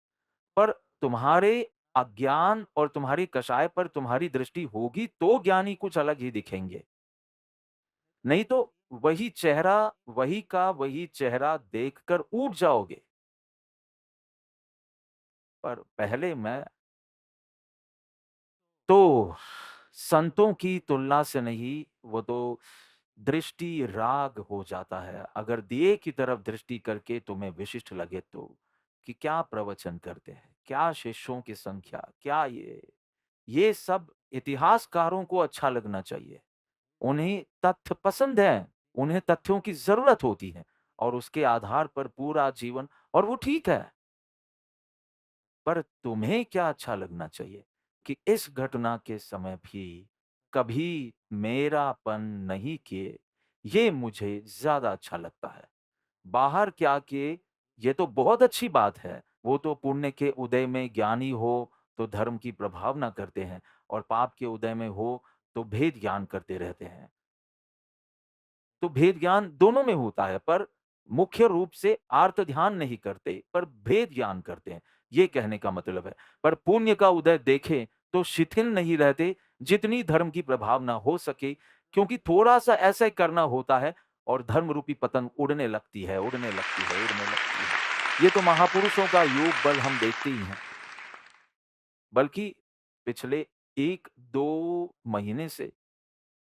पर तुम्हारे अज्ञान और तुम्हारी कषाय पर तुम्हारी दृष्टि होगी तो ज्ञानी कुछ अलग ही दिखेंगे। नहीं तो वही चेहरा, वही का वही चेहरा देखकर ऊब जाओगे। पर पहले मैं तो संतों की तुलना से नहीं, वो तो दृष्टि राग हो जाता है। अगर दिए की तरफ दृष्टि करके तुम्हें विशिष्ट लगे तो, कि क्या प्रवचन करते हैं, क्या शिष्यों की संख्या, क्या ये सब इतिहासकारों को अच्छा लगना चाहिए। उन्हें तथ्य पसंद है, उन्हें तथ्यों की ज़रूरत होती है और उसके आधार पर पूरा जीवन, और वो ठीक है। पर तुम्हें क्या अच्छा लगना चाहिए कि इस घटना के समय भी कभी मेरापन नहीं किए, ये मुझे ज़्यादा अच्छा लगता है। बाहर क्या किए, ये तो बहुत अच्छी बात है। वो तो पुण्य के उदय में ज्ञानी हो, तो धर्म की प्रभावना करते हैं और पाप के उदय में हो, तो भेद ज्ञान करते रहते हैं। तो भेद ज्ञान दोनों में होता है, पर मुख्य रूप से आर्त ध्यान नहीं करते, पर भेद ज्ञान करते हैं, ये कहने का मतलब है। पर पुण्य का उदय देखें तो शिथिल नहीं रहते, जितनी धर्म की प्रभावना हो सके, क्योंकि थोड़ा-सा ऐसा करना होता है और धर्म रूपी पतंग उड़ने लगती है, उड़ने लगती है, उड़ने लगती है। ये तो महापुरुषों का योग बल हम देखते ही हैं। बल्कि पिछले 1-2 महीने से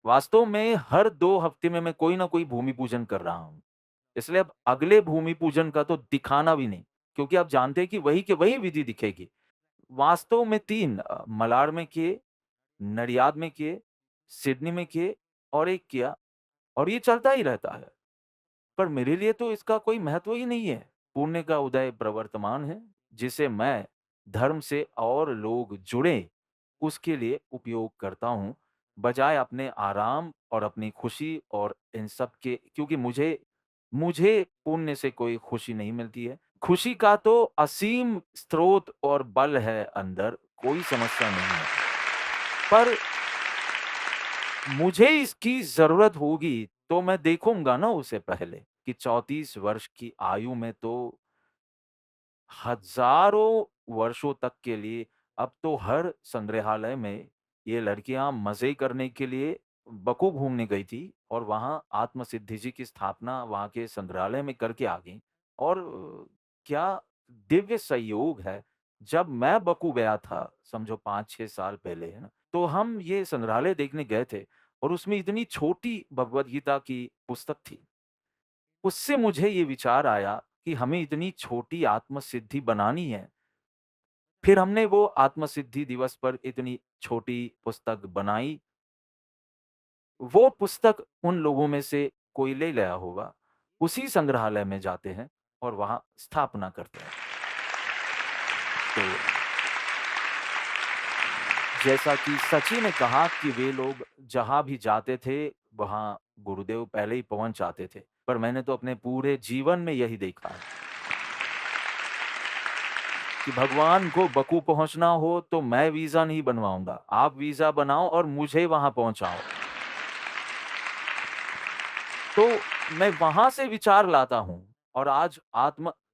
वास्तव में हर 2 हफ्ते में मैं कोई ना कोई भूमि पूजन कर रहा हूँ। इसलिए अब अगले भूमि पूजन का तो दिखाना भी नहीं, क्योंकि आप जानते हैं कि वही की वही विधि दिखेगी। वास्तव में 3 मलाड में किए, नडियाद में किए, सिडनी में किए और 1 किया, और ये चलता ही रहता है। पर मेरे लिए तो इसका कोई महत्व ही नहीं है। पुण्य का उदय प्रवर्तमान है, जिसे मैं धर्म से और लोग जुड़ें, उसके लिए उपयोग करता हूँ, बजाय अपने आराम और अपनी खुशी और इन सब के, क्योंकि मुझे मुझे पुण्य से कोई खुशी नहीं मिलती है। खुशी का तो असीम स्रोत और बल है अंदर, कोई समस्या नहीं है। पर मुझे इसकी ज़रूरत होगी, तो मैं देखूँगा ना उसे पहले, कि 34 वर्ष की आयु में तो हज़ारों वर्षों तक के लिए अब तो हर संग्रहालय में ये लड़कियाँ मज़े करने के लिए बकू घूमने गई थी और वहाँ आत्मसिद्धि जी की स्थापना वहाँ के संग्रहालय में करके आ गईं। और क्या दिव्य संयोग है, जब मैं बकू गया था, समझो 5-6 साल पहले, है ना? तो हम ये संग्रहालय देखने गए थे और उसमें इतनी छोटी भगवद गीता की पुस्तक थी। उससे मुझे ये विचार आया कि हमें इतनी छोटी आत्मसिद्धि बनानी है। फिर हमने वो आत्मसिद्धि दिवस पर इतनी छोटी पुस्तक बनाई। वो पुस्तक उन लोगों में से कोई ले गया होगा, उसी संग्रहालय में जाते हैं और वहाँ स्थापना करते हैं। तो जैसा कि सची ने कहा कि वे लोग जहाँ भी जाते थे, वहाँ गुरुदेव पहले ही पहुँच जाते थे। पर मैंने तो अपने पूरे जीवन में यही देखा है कि भगवान को बकू पहुँचना हो तो मैं वीज़ा नहीं बनवाऊँगा। आप वीज़ा बनाओ और मुझे वहाँ पहुँचाओ। तो मैं वहाँ से विचार लाता हूँ और आज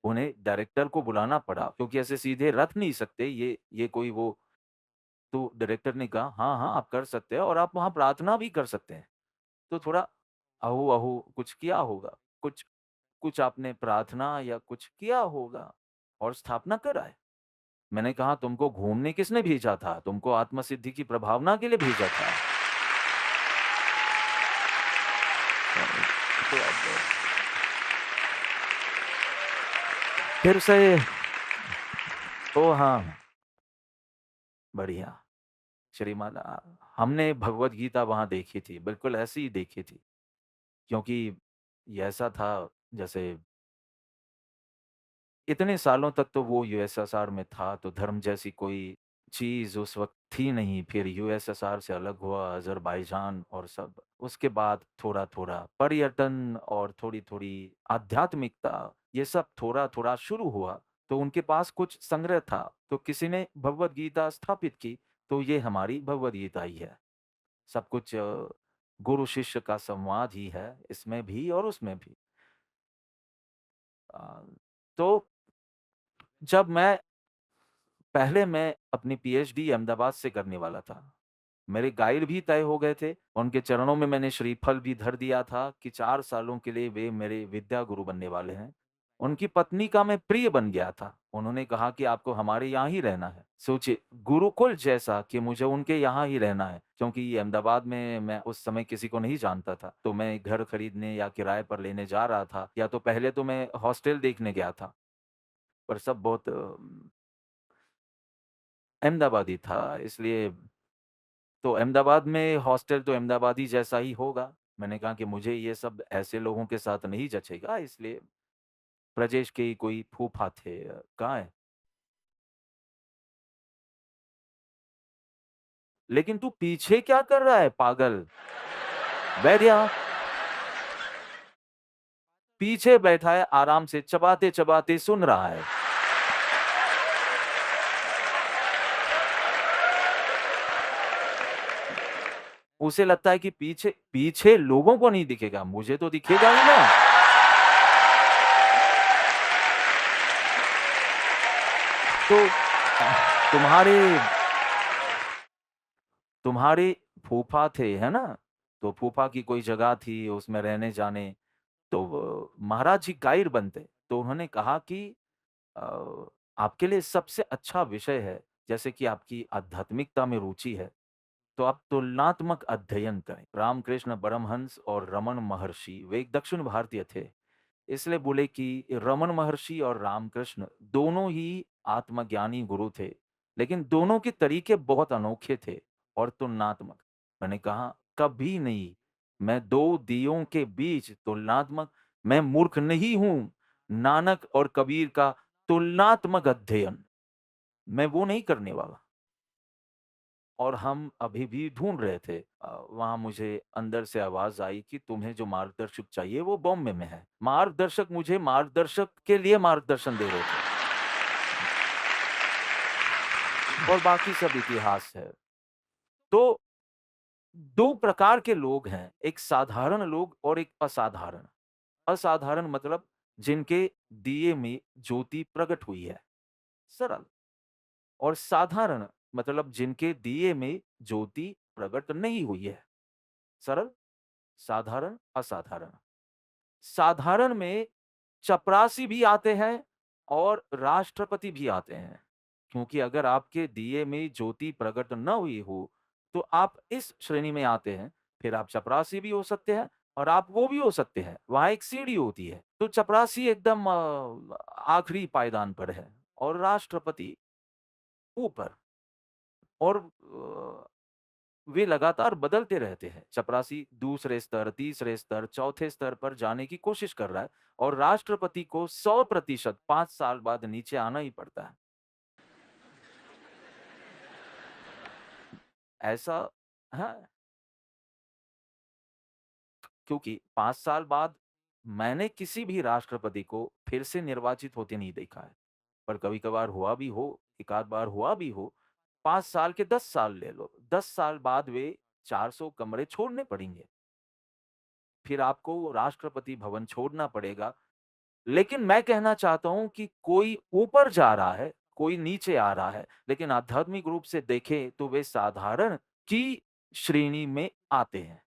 उन्हें डायरेक्टर को बुलाना पड़ा, क्योंकि ऐसे सीधे रख नहीं सकते, ये कोई वो। तो डायरेक्टर ने कहा, हाँ, हाँ, आप कर सकते हैं और आप वहाँ प्रार्थना भी कर सकते हैं। तो थोड़ा अहो, अहो कुछ किया होगा, कुछ कुछ आपने प्रार्थना या कुछ किया होगा और स्थापना कर आए। मैंने कहा, तुमको घूमने किसने भेजा था? तुमको आत्मसिद्धि की प्रभावना के लिए भेजा था। तो अब फिर से तो हाँ, बढ़िया। श्रीमान हमने भगवत गीता वहाँ देखी थी, बिल्कुल ऐसी ही देखी थी। क्योंकि ये ऐसा था जैसे इतने सालों तक तो वो यूएसएसआर में था, तो धर्म जैसी कोई चीज़ उस वक़्त थी नहीं। फिर यूएसएसआर से अलग हुआ अज़रबैजान और सब। उसके बाद थोड़ा-थोड़ा पर्यटन और थोड़ी-थोड़ी आध्यात्मिकता, ये सब थोड़ा-थोड़ा शुरू हुआ। तो उनके पास कुछ संग्रह था, तो किसी ने भगवद गीता स्थापित की, तो ये हमारी भगवद गीता ही है। सब कुछ गुरु शिष्य का संवाद ही है, इसमें भी और उसमें भी। अ, तो जब मैं अपनी पीएचडी अहमदाबाद से करने वाला था। मेरे गाइड भी तय हो गए थे। उनके चरणों में मैंने श्रीफल भी धर दिया था कि 4 सालों के लिए वे मेरे विद्या गुरु बनने वाले हैं। उनकी पत्नी का मैं प्रिय बन गया था। उन्होंने कहा कि आपको हमारे यहाँ ही रहना है। सोचिए, गुरुकुल जैसा कि मुझे उनके यहाँ ही रहना है, क्योंकि अहमदाबाद में मैं उस समय किसी को नहीं जानता था। तो मैं घर खरीदने या किराए पर लेने जा रहा था, या तो पहले तो मैं हॉस्टल देखने गया था, पर सब बहुत अहमदाबादी था, इसलिए तो अहमदाबाद में हॉस्टल तो अहमदाबादी जैसा ही होगा। मैंने कहा कि मुझे ये सब ऐसे लोगों के साथ नहीं जचेगा, इसलिए ब्रजेश के ही कोई फूफा थे, कहाँ है? लेकिन तू पीछे क्या कर रहा है पागल? बैठ यहाँ। पीछे बैठा है आराम से चबाते-चबाते सुन रहा है। उसे लगता है कि पीछे पीछे लोगों को नहीं दिखेगा, मुझे तो दिखेगा ही ना। तो तुम्हारे तुम्हारे फूफा थे, है ना? तो फूफा की कोई जगह थी, उसमें रहने जाने, तो महाराज जी गाइड बनते। तो उन्होंने कहा कि अ, आपके लिए सबसे अच्छा विषय है, जैसे कि आपकी आध्यात्मिकता में रुचि है, तो आप तुलनात्मक अध्ययन करें। रामकृष्ण परमहंस और रमन महर्षि, वे एक दक्षिण भारतीय थे। इसलिए बोले कि रमन महर्षि और रामकृष्ण दोनों ही आत्मज्ञानी गुरु थे, लेकिन दोनों के तरीके बहुत अनोखे थे और तुलनात्मक। मैंने कहा, कभी नहीं, मैं दो दियों के बीच तुलनात्मक, मैं मूर्ख नहीं हूं। नानक और कबीर का तुलनात्मक अध्ययन मैं वो नहीं करने वाला। और हम अभी भी ढूँढ रहे थे। वहाँ मुझे अंदर से आवाज़ आई कि तुम्हें जो मार्गदर्शक चाहिए वो बॉम्बे में है। मार्गदर्शक मुझे मार्गदर्शक के लिए मार्गदर्शन दे रहे थे, और बाकी सब इतिहास है। तो 2 प्रकार के लोग हैं, एक साधारण लोग और एक असाधारण। असाधारण मतलब जिनके दिए में ज्योति प्रकट हुई है, सरल। और साधारण मतलब जिनके दिए में ज्योति प्रकट नहीं हुई है, सरल, साधारण, असाधारण। साधारण में चपरासी भी आते हैं और राष्ट्रपति भी आते हैं, क्योंकि अगर आपके दिए में ज्योति प्रकट न हुई हो, तो आप इस श्रेणी में आते हैं। फिर आप चपरासी भी हो सकते हैं और आप वो भी हो सकते हैं। वहाँ एक सीढ़ी होती है, तो चपरासी एकदम आखिरी पायदान पर है और राष्ट्रपति ऊपर। और वे लगातार बदलते रहते हैं। चपरासी दूसरे स्तर, तीसरे स्तर, चौथे स्तर पर जाने की कोशिश कर रहा है, और राष्ट्रपति को 100% 5 साल बाद नीचे आना ही पड़ता है। ऐसा हाँ, क्योंकि 5 साल बाद मैंने किसी भी राष्ट्रपति को फिर से निर्वाचित होते नहीं देखा है। पर कभी-कभार हुआ भी हो, एक आध बार हुआ भी हो। 5 साल के 10 साल ले लो, 10 साल बाद वे 400 कमरे छोड़ने पड़ेंगे। फिर आपको राष्ट्रपति भवन छोड़ना पड़ेगा। लेकिन मैं कहना चाहता हूँ कि कोई ऊपर जा रहा है, कोई नीचे आ रहा है, लेकिन आध्यात्मिक रूप से देखें तो वे साधारण की श्रेणी में आते हैं।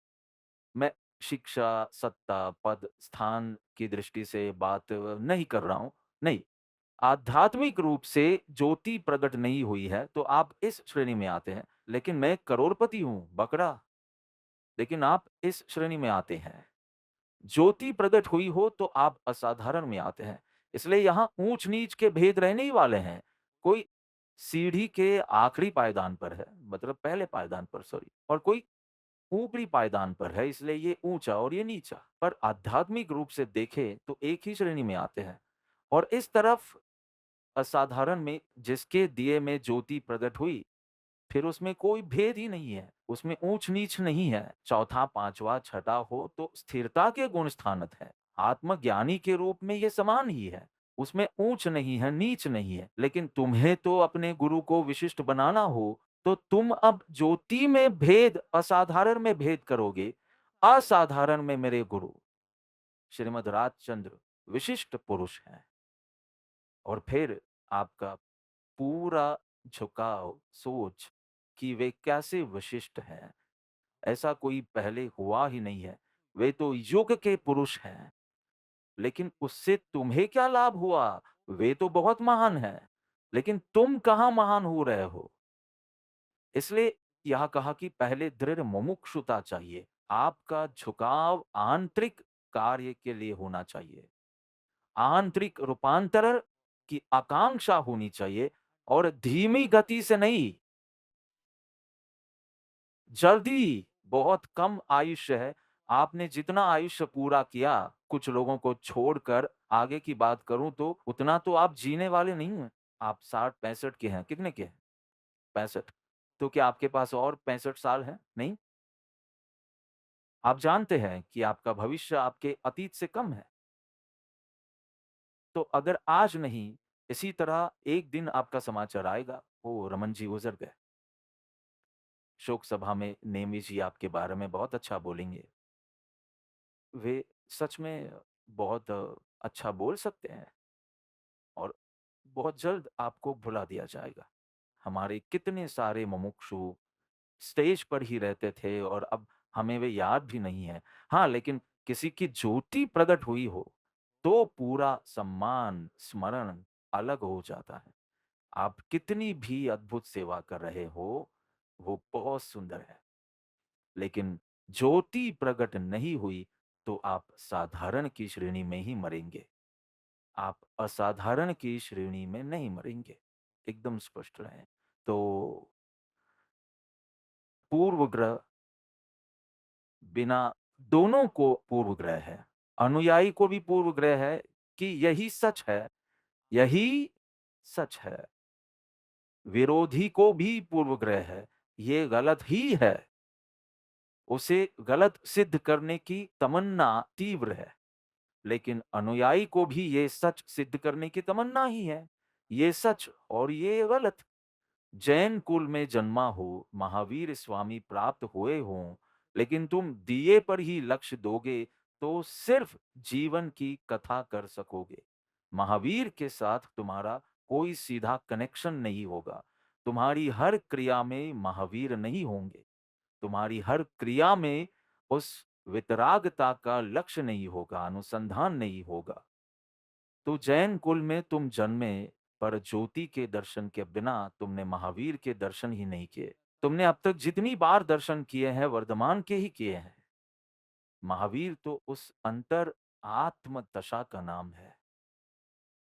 मैं शिक्षा, सत्ता, पद, स्थान की दृष्टि से बात नहीं कर रहा हूँ, नहीं। आध्यात्मिक रूप से ज्योति प्रकट नहीं हुई है, तो आप इस श्रेणी में आते हैं। लेकिन मैं करोड़पति हूँ, बकरा, लेकिन आप इस श्रेणी में आते हैं। ज्योति प्रकट हुई हो तो आप असाधारण में आते हैं। इसलिए यहाँ ऊंच-नीच के भेद रहने ही वाले हैं। कोई सीढ़ी के आखिरी पायदान पर है, मतलब पहले पायदान पर, सॉरी, और कोई ऊपरी पायदान पर है, इसलिए ये ऊंचा और ये नीचा। पर आध्यात्मिक रूप से देखें तो एक ही श्रेणी में आते हैं। और इस तरफ असाधारण में जिसके दिए में ज्योति प्रकट हुई, फिर उसमें कोई भेद ही नहीं है, उसमें ऊंच-नीच नहीं है। चौथा, पाँचवा, छठा हो तो स्थिरता के गुण स्थानत है। आत्मज्ञानी के रूप में ये समान ही है, उसमें ऊंच नहीं है, नीच नहीं है। लेकिन तुम्हें तो अपने गुरु को विशिष्ट बनाना हो, तो तुम अब ज्योति में भेद, असाधारण में भेद करोगे। असाधारण में मेरे गुरु श्रीमद् राजचंद्र विशिष्ट पुरुष हैं। और फिर आपका पूरा झुकाव सोच कि वे कैसे विशिष्ट हैं, ऐसा कोई पहले हुआ ही नहीं है। वे तो युग के पुरुष हैं, लेकिन उससे तुम्हें क्या लाभ हुआ? वे तो बहुत महान हैं, लेकिन तुम कहाँ महान हो रहे हो? इसलिए यह कहा कि पहले दृढ़ मुमुक्षुता चाहिए। आपका झुकाव आंतरिक कार्य के लिए होना चाहिए। आंतरिक रूपांतरण की आकांक्षा होनी चाहिए और धीमी गति से नहीं। जल्दी, बहुत कम आयुष्य है। आपने जितना आयुष्य पूरा किया, कुछ लोगों को छोड़कर आगे की बात करूँ तो उतना तो आप जीने वाले नहीं हैं। आप 60-65 के हैं, कितने के हैं? 65। तो क्या आपके पास और 65 साल हैं? नहीं? आप जानते हैं कि आपका भविष्य आपके अतीत से कम है। तो अगर आज नहीं, इसी तरह एक दिन आपका समाचार आएगा, ओह! रमन जी गुज़र गए। शोक सभा में नेमी जी आपके बारे में बहुत अच्छा बोलेंगे। वे सच में बहुत अच्छा बोल सकते हैं और बहुत जल्द आपको भुला दिया जाएगा। हमारे कितने सारे मुमुक्षु स्टेज पर ही रहते थे और अब हमें वे याद भी नहीं है। हाँ, लेकिन किसी की ज्योति प्रकट हुई हो, तो पूरा सम्मान, स्मरण अलग हो जाता है। आप कितनी भी अद्भुत सेवा कर रहे हो, वो बहुत सुंदर है। लेकिन ज्योति प्रकट नहीं हुई, तो आप साधारण की श्रेणी में ही मरेंगे। आप असाधारण की श्रेणी में नहीं मरेंगे। एकदम स्पष्ट रहें। तो पूर्व ग्रह बिना दोनों को पूर्व ग्रह है। अनुयायी को भी पूर्व ग्रह है कि यही सच है, यही सच है। विरोधी को भी पूर्व ग्रह है, ये गलत ही है। उसे गलत सिद्ध करने की तमन्ना तीव्र है। लेकिन अनुयायी को भी ये सच सिद्ध करने की तमन्ना ही है। ये सच और ये गलत। जैन कुल में जन्मा हो, महावीर स्वामी प्राप्त हुए हों, लेकिन तुम दिए पर ही लक्ष्य दोगे, तो सिर्फ जीवन की कथा कर सकोगे। महावीर के साथ तुम्हारा कोई सीधा कनेक्शन नहीं होगा। तुम्हारी हर क्रिया में महावीर नहीं होंगे। तुम्हारी हर क्रिया में उस वितरागता का लक्ष्य नहीं होगा, अनुसंधान नहीं होगा। तो जैन कुल में तुम जन्मे, पर ज्योति के दर्शन के बिना तुमने महावीर के दर्शन ही नहीं किए। तुमने अब तक जितनी बार दर्शन किए हैं, वर्धमान के ही किए हैं। महावीर तो उस अंतर आत्म दशा का नाम है।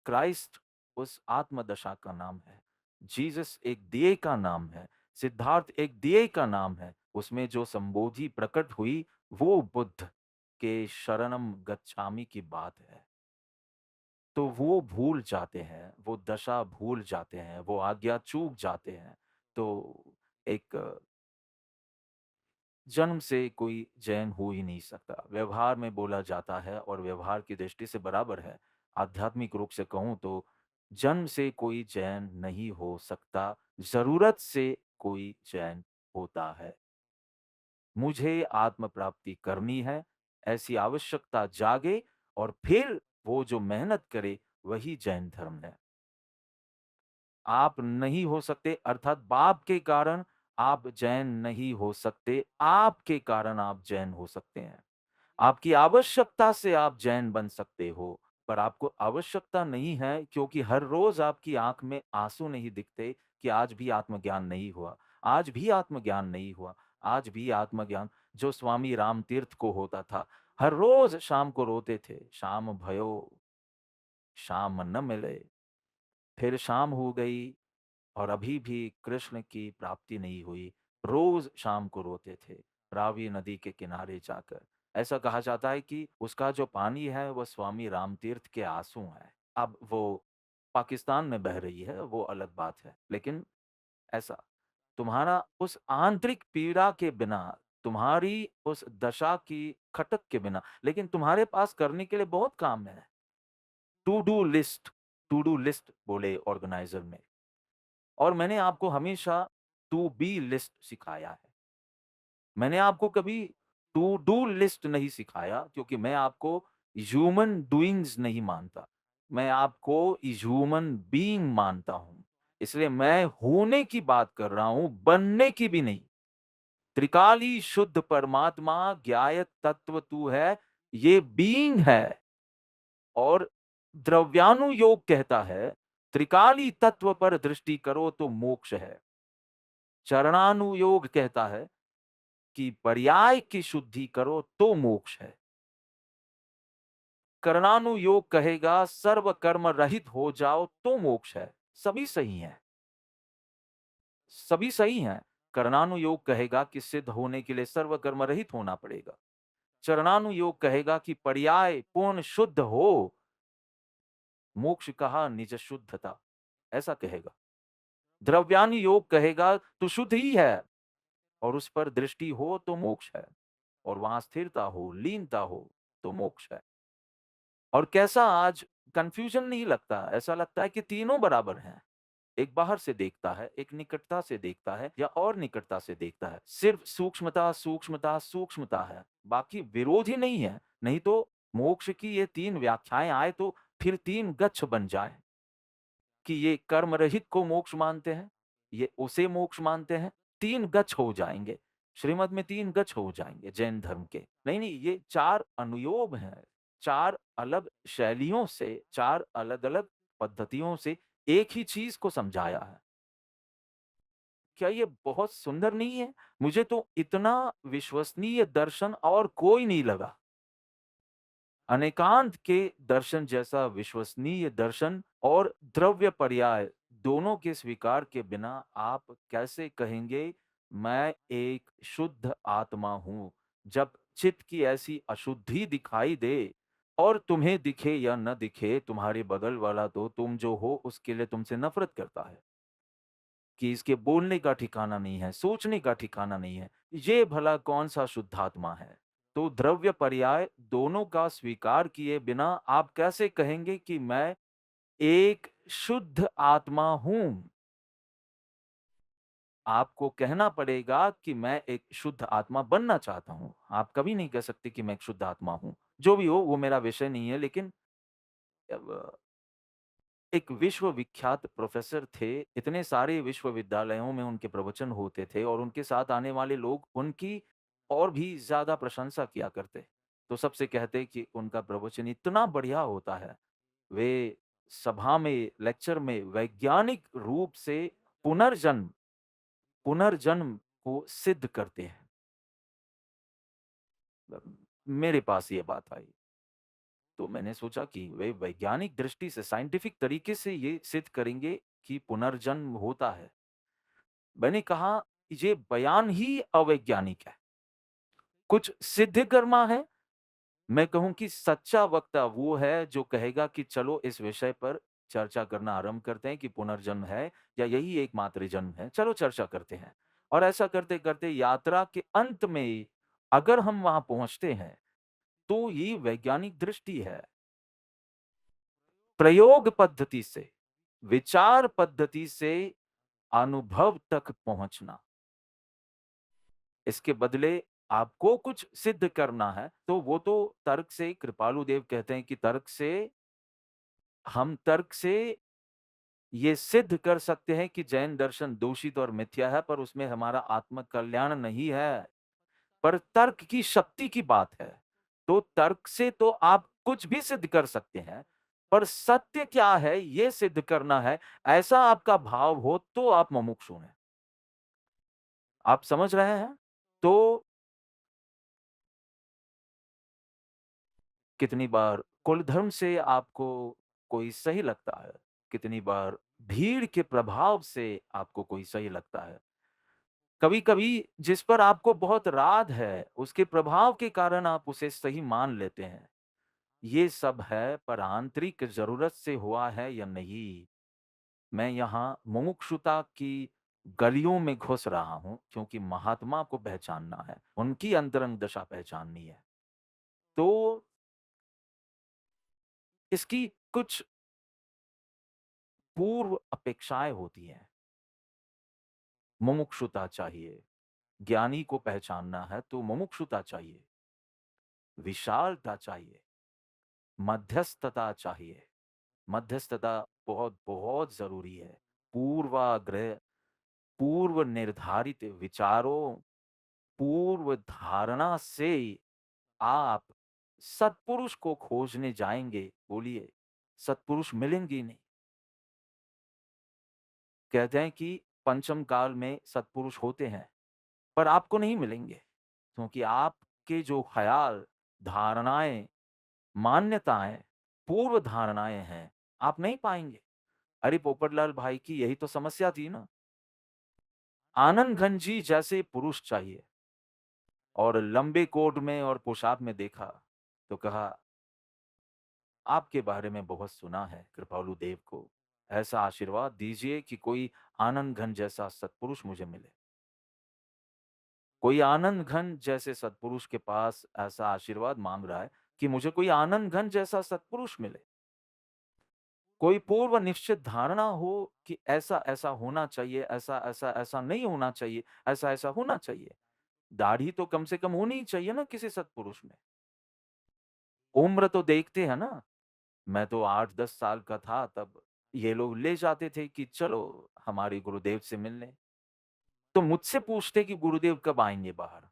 क्राइस्ट उस आत्म दशा का नाम है। जीसस एक दिए का नाम है। सिद्धार्थ एक दिए का नाम है। उसमें जो संबोधि प्रकट हुई, वो बुद्ध के शरणम गच्छामि की बात है। तो वो भूल जाते हैं, वो दशा भूल जाते हैं, वो आज्ञा चूक जाते हैं। तो एक जन्म से कोई जैन हो ही नहीं सकता। व्यवहार में बोला जाता है और व्यवहार की दृष्टि से बराबर है। आध्यात्मिक रूप से कहूँ तो जन्म से कोई जैन नहीं हो सकता, ज़रूरत से कोई जैन होता है। मुझे आत्म प्राप्ति करनी है, ऐसी आवश्यकता जागे और फिर वो जो मेहनत करे, वही जैन धर्म है। आप नहीं हो सकते, अर्थात बाप के कारण आप जैन नहीं हो सकते, आपके कारण आप जैन हो सकते हैं। आपकी आवश्यकता से आप जैन बन सकते हो, पर आपको आवश्यकता नहीं है, क्योंकि हर रोज़ आपकी आँख में आँसू नहीं दिखते कि आज भी आत्मज्ञान नहीं हुआ, आज भी आत्मज्ञान नहीं हुआ, आज भी आत्मज्ञान जो स्वामी रामतीर्थ को होता था। हर रोज़ शाम को रोते थे, शाम भयो, शाम न मिले। फिर शाम हो गई और अभी भी कृष्ण की प्राप्ति नहीं हुई। रोज शाम को रोते थे, रावी नदी के किनारे जाकर। ऐसा कहा जाता है कि उसका जो पानी है, वह स्वामी रामतीर्थ के आंसू हैं। अब वो पाकिस्तान में बह रही है, वो अलग बात है। लेकिन ऐसा तुम्हारा उस आंतरिक पीड़ा के बिना, तुम्हारी उस दशा की खटक के बिना, लेकिन तुम्हारे पास करने के लिए बहुत काम है। To do list, to do list बोले ऑर्गेनाइज़र में। और मैंने आपको हमेशा टू बी लिस्ट सिखाया है। मैंने आपको कभी टू डू लिस्ट नहीं सिखाया क्योंकि मैं आपको ह्यूमन डूइंग्स नहीं मानता। मैं आपको ह्यूमन बीइंग मानता हूँ। इसलिए मैं होने की बात कर रहा हूँ, बनने की भी नहीं। त्रिकाली शुद्ध परमात्मा ज्ञायत तत्व तू है, ये बीइंग है। और द्रव्यानुयोग कहता है, त्रिकाली तत्व पर दृष्टि करो तो मोक्ष है। चरणानुयोग कहता है कि पर्याय की शुद्धि करो तो मोक्ष है। कर्णानुयोग कहेगा सर्व कर्म रहित हो जाओ तो मोक्ष है। सभी सही हैं, सभी सही हैं। कर्णानुयोग कहेगा कि सिद्ध होने के लिए सर्व कर्म रहित होना पड़ेगा। चरणानुयोग कहेगा कि पर्याय पूर्ण शुद्ध हो, मोक्ष कहा निज शुद्धता, ऐसा कहेगा। द्रव्यानुयोग कहेगा तू शुद्ध ही है और उस पर दृष्टि हो तो मोक्ष है, और वहां स्थिरता हो, लीनता हो तो मोक्ष है। और कैसा आज कंफ्यूजन नहीं लगता, ऐसा लगता है कि तीनों बराबर हैं। एक बाहर से देखता है, एक निकटता से देखता है या और निकटता से देखता है। सिर्फ सूक्ष्मता, सूक्ष्मता, सूक्ष्मता है, बाकी विरोध ही नहीं है। नहीं तो मोक्ष की ये 3 व्याख्याएँ आए तो फिर 3 गच्छ बन जाए कि ये कर्म रहित को मोक्ष मानते हैं, ये उसे मोक्ष मानते हैं, 3 गच्छ हो जाएँगे। श्रीमत में 3 गच्छ हो जाएँगे जैन धर्म के। नहीं, नहीं, ये 4 अनुयोग हैं, 4 अलग शैलियों से, 4 अलग-अलग पद्धतियों से एक ही चीज़ को समझाया है। क्या ये बहुत सुंदर नहीं है? मुझे तो इतना विश्वसनीय दर्शन और कोई नहीं लगा। अनेकांत के दर्शन जैसा विश्वसनीय दर्शन और द्रव्य पर्याय दोनों के स्वीकार के बिना आप कैसे कहेंगे मैं एक शुद्ध आत्मा हूं, जब चित्त की ऐसी अशुद्धि दिखाई दे और तुम्हें दिखे या न दिखे, तुम्हारे बगल वाला तो तुम जो हो उसके लिए तुमसे नफरत करता है कि इसके बोलने का ठिकाना नहीं है, सोचने का ठिकाना नहीं है। ये भला कौन-सा शुद्धात्मा है? तो द्रव्य पर्याय दोनों का स्वीकार किए बिना आप कैसे कहेंगे कि मैं एक शुद्ध आत्मा हूँ? आपको कहना पड़ेगा कि मैं एक शुद्ध आत्मा बनना चाहता हूँ। आप कभी नहीं कह सकते कि मैं एक शुद्ध आत्मा हूँ। जो भी हो वो मेरा विषय नहीं है, लेकिन अब एक विश्व-विख्यात प्रोफ़ेसर थे, इतने सारे विश्वविद्यालयों में उनके प्रवचन होते थे और उनके साथ आने वाले लोग उनकी और भी ज़्यादा प्रशंसा किया करते। तो सबसे कहते कि उनका प्रवचन इतना बढ़िया होता है, वे सभा में, लेक्चर में वैज्ञानिक रूप से पुनर्जन्म पुनर्जन्म को सिद्ध करते हैं। मेरे पास ये बात आई। तो मैंने सोचा कि वे वैज्ञानिक दृष्टि से साइंटिफिक तरीके से ये सिद्ध करेंगे कि पुनर्जन्म होता है। मैंने कहा ये बयान ही अवैज्ञानिक है। कुछ सिद्ध कर्मा है। मैं कहूँ कि सच्चा वक्ता वो है जो कहेगा कि चलो इस विषय पर चर्चा करना आरंभ करते हैं कि पुनर्जन्म है या यही एकमात्र जन्म है। चलो चर्चा करते हैं। और ऐसा करते-करते यात्रा के अंत में अगर हम वहाँ पहुँचते हैं, तो ये वैज्ञानिक दृष्टि है। प्रयोग पद्धति से, विचार पद्धति से अनुभव तक पहुंचना। इसके बदले आपको कुछ सिद्ध करना है, तो वो तो तर्क से, कृपालु देव कहते हैं कि तर्क से ये सिद्ध कर सकते हैं कि जैन दर्शन दूषित और मिथ्या है, पर उसमें हमारा आत्म कल्याण नहीं है। पर तर्क की शक्ति की बात है। तो तर्क से तो आप कुछ भी सिद्ध कर सकते हैं, पर सत्य क्या है ये सिद्ध करना है, ऐसा आपका भाव हो तो आप मुमुक्षु हैं। आप समझ रहे हैं? तो कितनी बार कुलधर्म से आपको कोई सही लगता है, कितनी बार भीड़ के प्रभाव से आपको कोई सही लगता है। कभी-कभी जिस पर आपको बहुत राग है, उसके प्रभाव के कारण आप उसे सही मान लेते हैं। ये सब है, पर आंतरिक ज़रूरत से हुआ है या नहीं? मैं यहाँ मुमुक्षुता की गलियों में घुस रहा हूँ, क्योंकि महात्मा को पहचानना है, उनकी अंतरंग दशा पहचाननी है। तो इसकी कुछ पूर्व अपेक्षाएँ होती हैं। मुमुक्षुता चाहिए, ज्ञानी को पहचानना है तो मुमुक्षुता चाहिए, विशालता चाहिए, मध्यस्थता चाहिए। मध्यस्थता बहुत ज़रूरी है। पूर्वाग्रह, पूर्व निर्धारित विचारों, पूर्व धारणा से आप सत्पुरुष को खोजने जाएँगे, बोलिए, सत्पुरुष मिलेंगे ही नहीं। कहते हैं कि पंचम काल में सत्पुरुष होते हैं, पर आपको नहीं मिलेंगे, क्योंकि आपके जो ख़याल, धारणाएँ, मान्यताएँ, पूर्व धारणाएँ हैं, आप नहीं पाएँगे। अरे पोपटलाल भाई की यही तो समस्या थी ना। आनंद घन जी जैसे पुरुष चाहिए, और लंबे कोट में और पोशाक में देखा, तो कहा, आपके बारे में बहुत सुना है कृपालु देव को। ऐसा आशीर्वाद दीजिए कि कोई आनंद घन जैसा सत्पुरुष मुझे मिले। कोई आनंद घन जैसे सत्पुरुष के पास ऐसा आशीर्वाद माँग रहा है कि मुझे कोई आनंद घन जैसा सत्पुरुष मिले। कोई पूर्व निश्चित धारणा हो कि ऐसा-ऐसा होना चाहिए, ऐसा नहीं होना चाहिए, ऐसा-ऐसा होना चाहिए। दाढ़ी तो कम से कम होनी ही चाहिए ना किसी सत्पुरुष में। उम्र तो देखते हैं ना, मैं तो 8-10 साल का था तब ये लोग ले जाते थे कि चलो हमारे गुरुदेव से मिलने। तो मुझसे पूछते कि गुरुदेव कब आएँगे बाहर?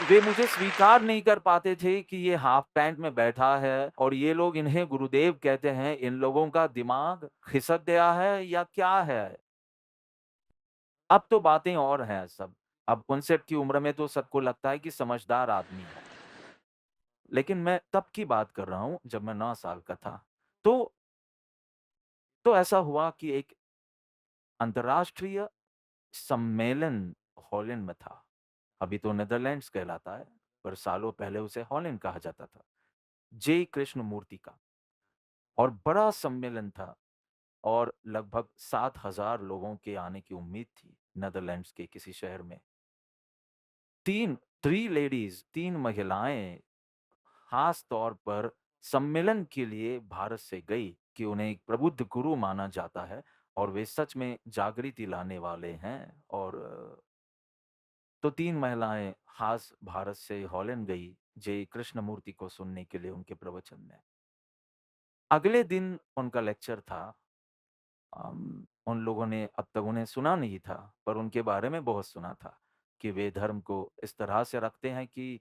वे मुझे स्वीकार नहीं कर पाते थे कि ये हाफ पैंट में बैठा है और ये लोग इन्हें गुरुदेव कहते हैं, इन लोगों का दिमाग खिसक गया है या क्या है? अब तो बातें और हैं सब। अब 59 की उम्र में तो सबको लगता है कि समझदार आदमी है। लेकिन मैं तब की बात कर रहा हूँ जब मैं 9 साल का था। तो ऐसा हुआ कि एक अंतर्राष्ट्रीय सम्मेलन हॉलैंड में था। अभी तो नीदरलैंड्स कहलाता है, पर सालों पहले उसे हॉलैंड कहा जाता था। जे कृष्णमूर्ति का, और बड़ा सम्मेलन था, और लगभग 7,000 लोगों के आने की उम्मीद थी नीदरलैंड्स के किसी शहर में। 3 लेडीज़, 3 महिलाएँ खास तौर पर सम्मेलन के लिए भारत से गई कि उन्हें एक प्रबुद्ध गुरु माना जाता है और वे सच में जागृति लाने वाले हैं। और तो 3 महिलाएँ खास भारत से हॉलैंड गई, जे कृष्णमूर्ति को सुनने के लिए उनके प्रवचन में। अगले दिन उनका लेक्चर था। उन लोगों ने अब तक उन्हें सुना नहीं था, पर उनके बारे में बहुत सुना था कि वे धर्म को इस तरह से रखते हैं कि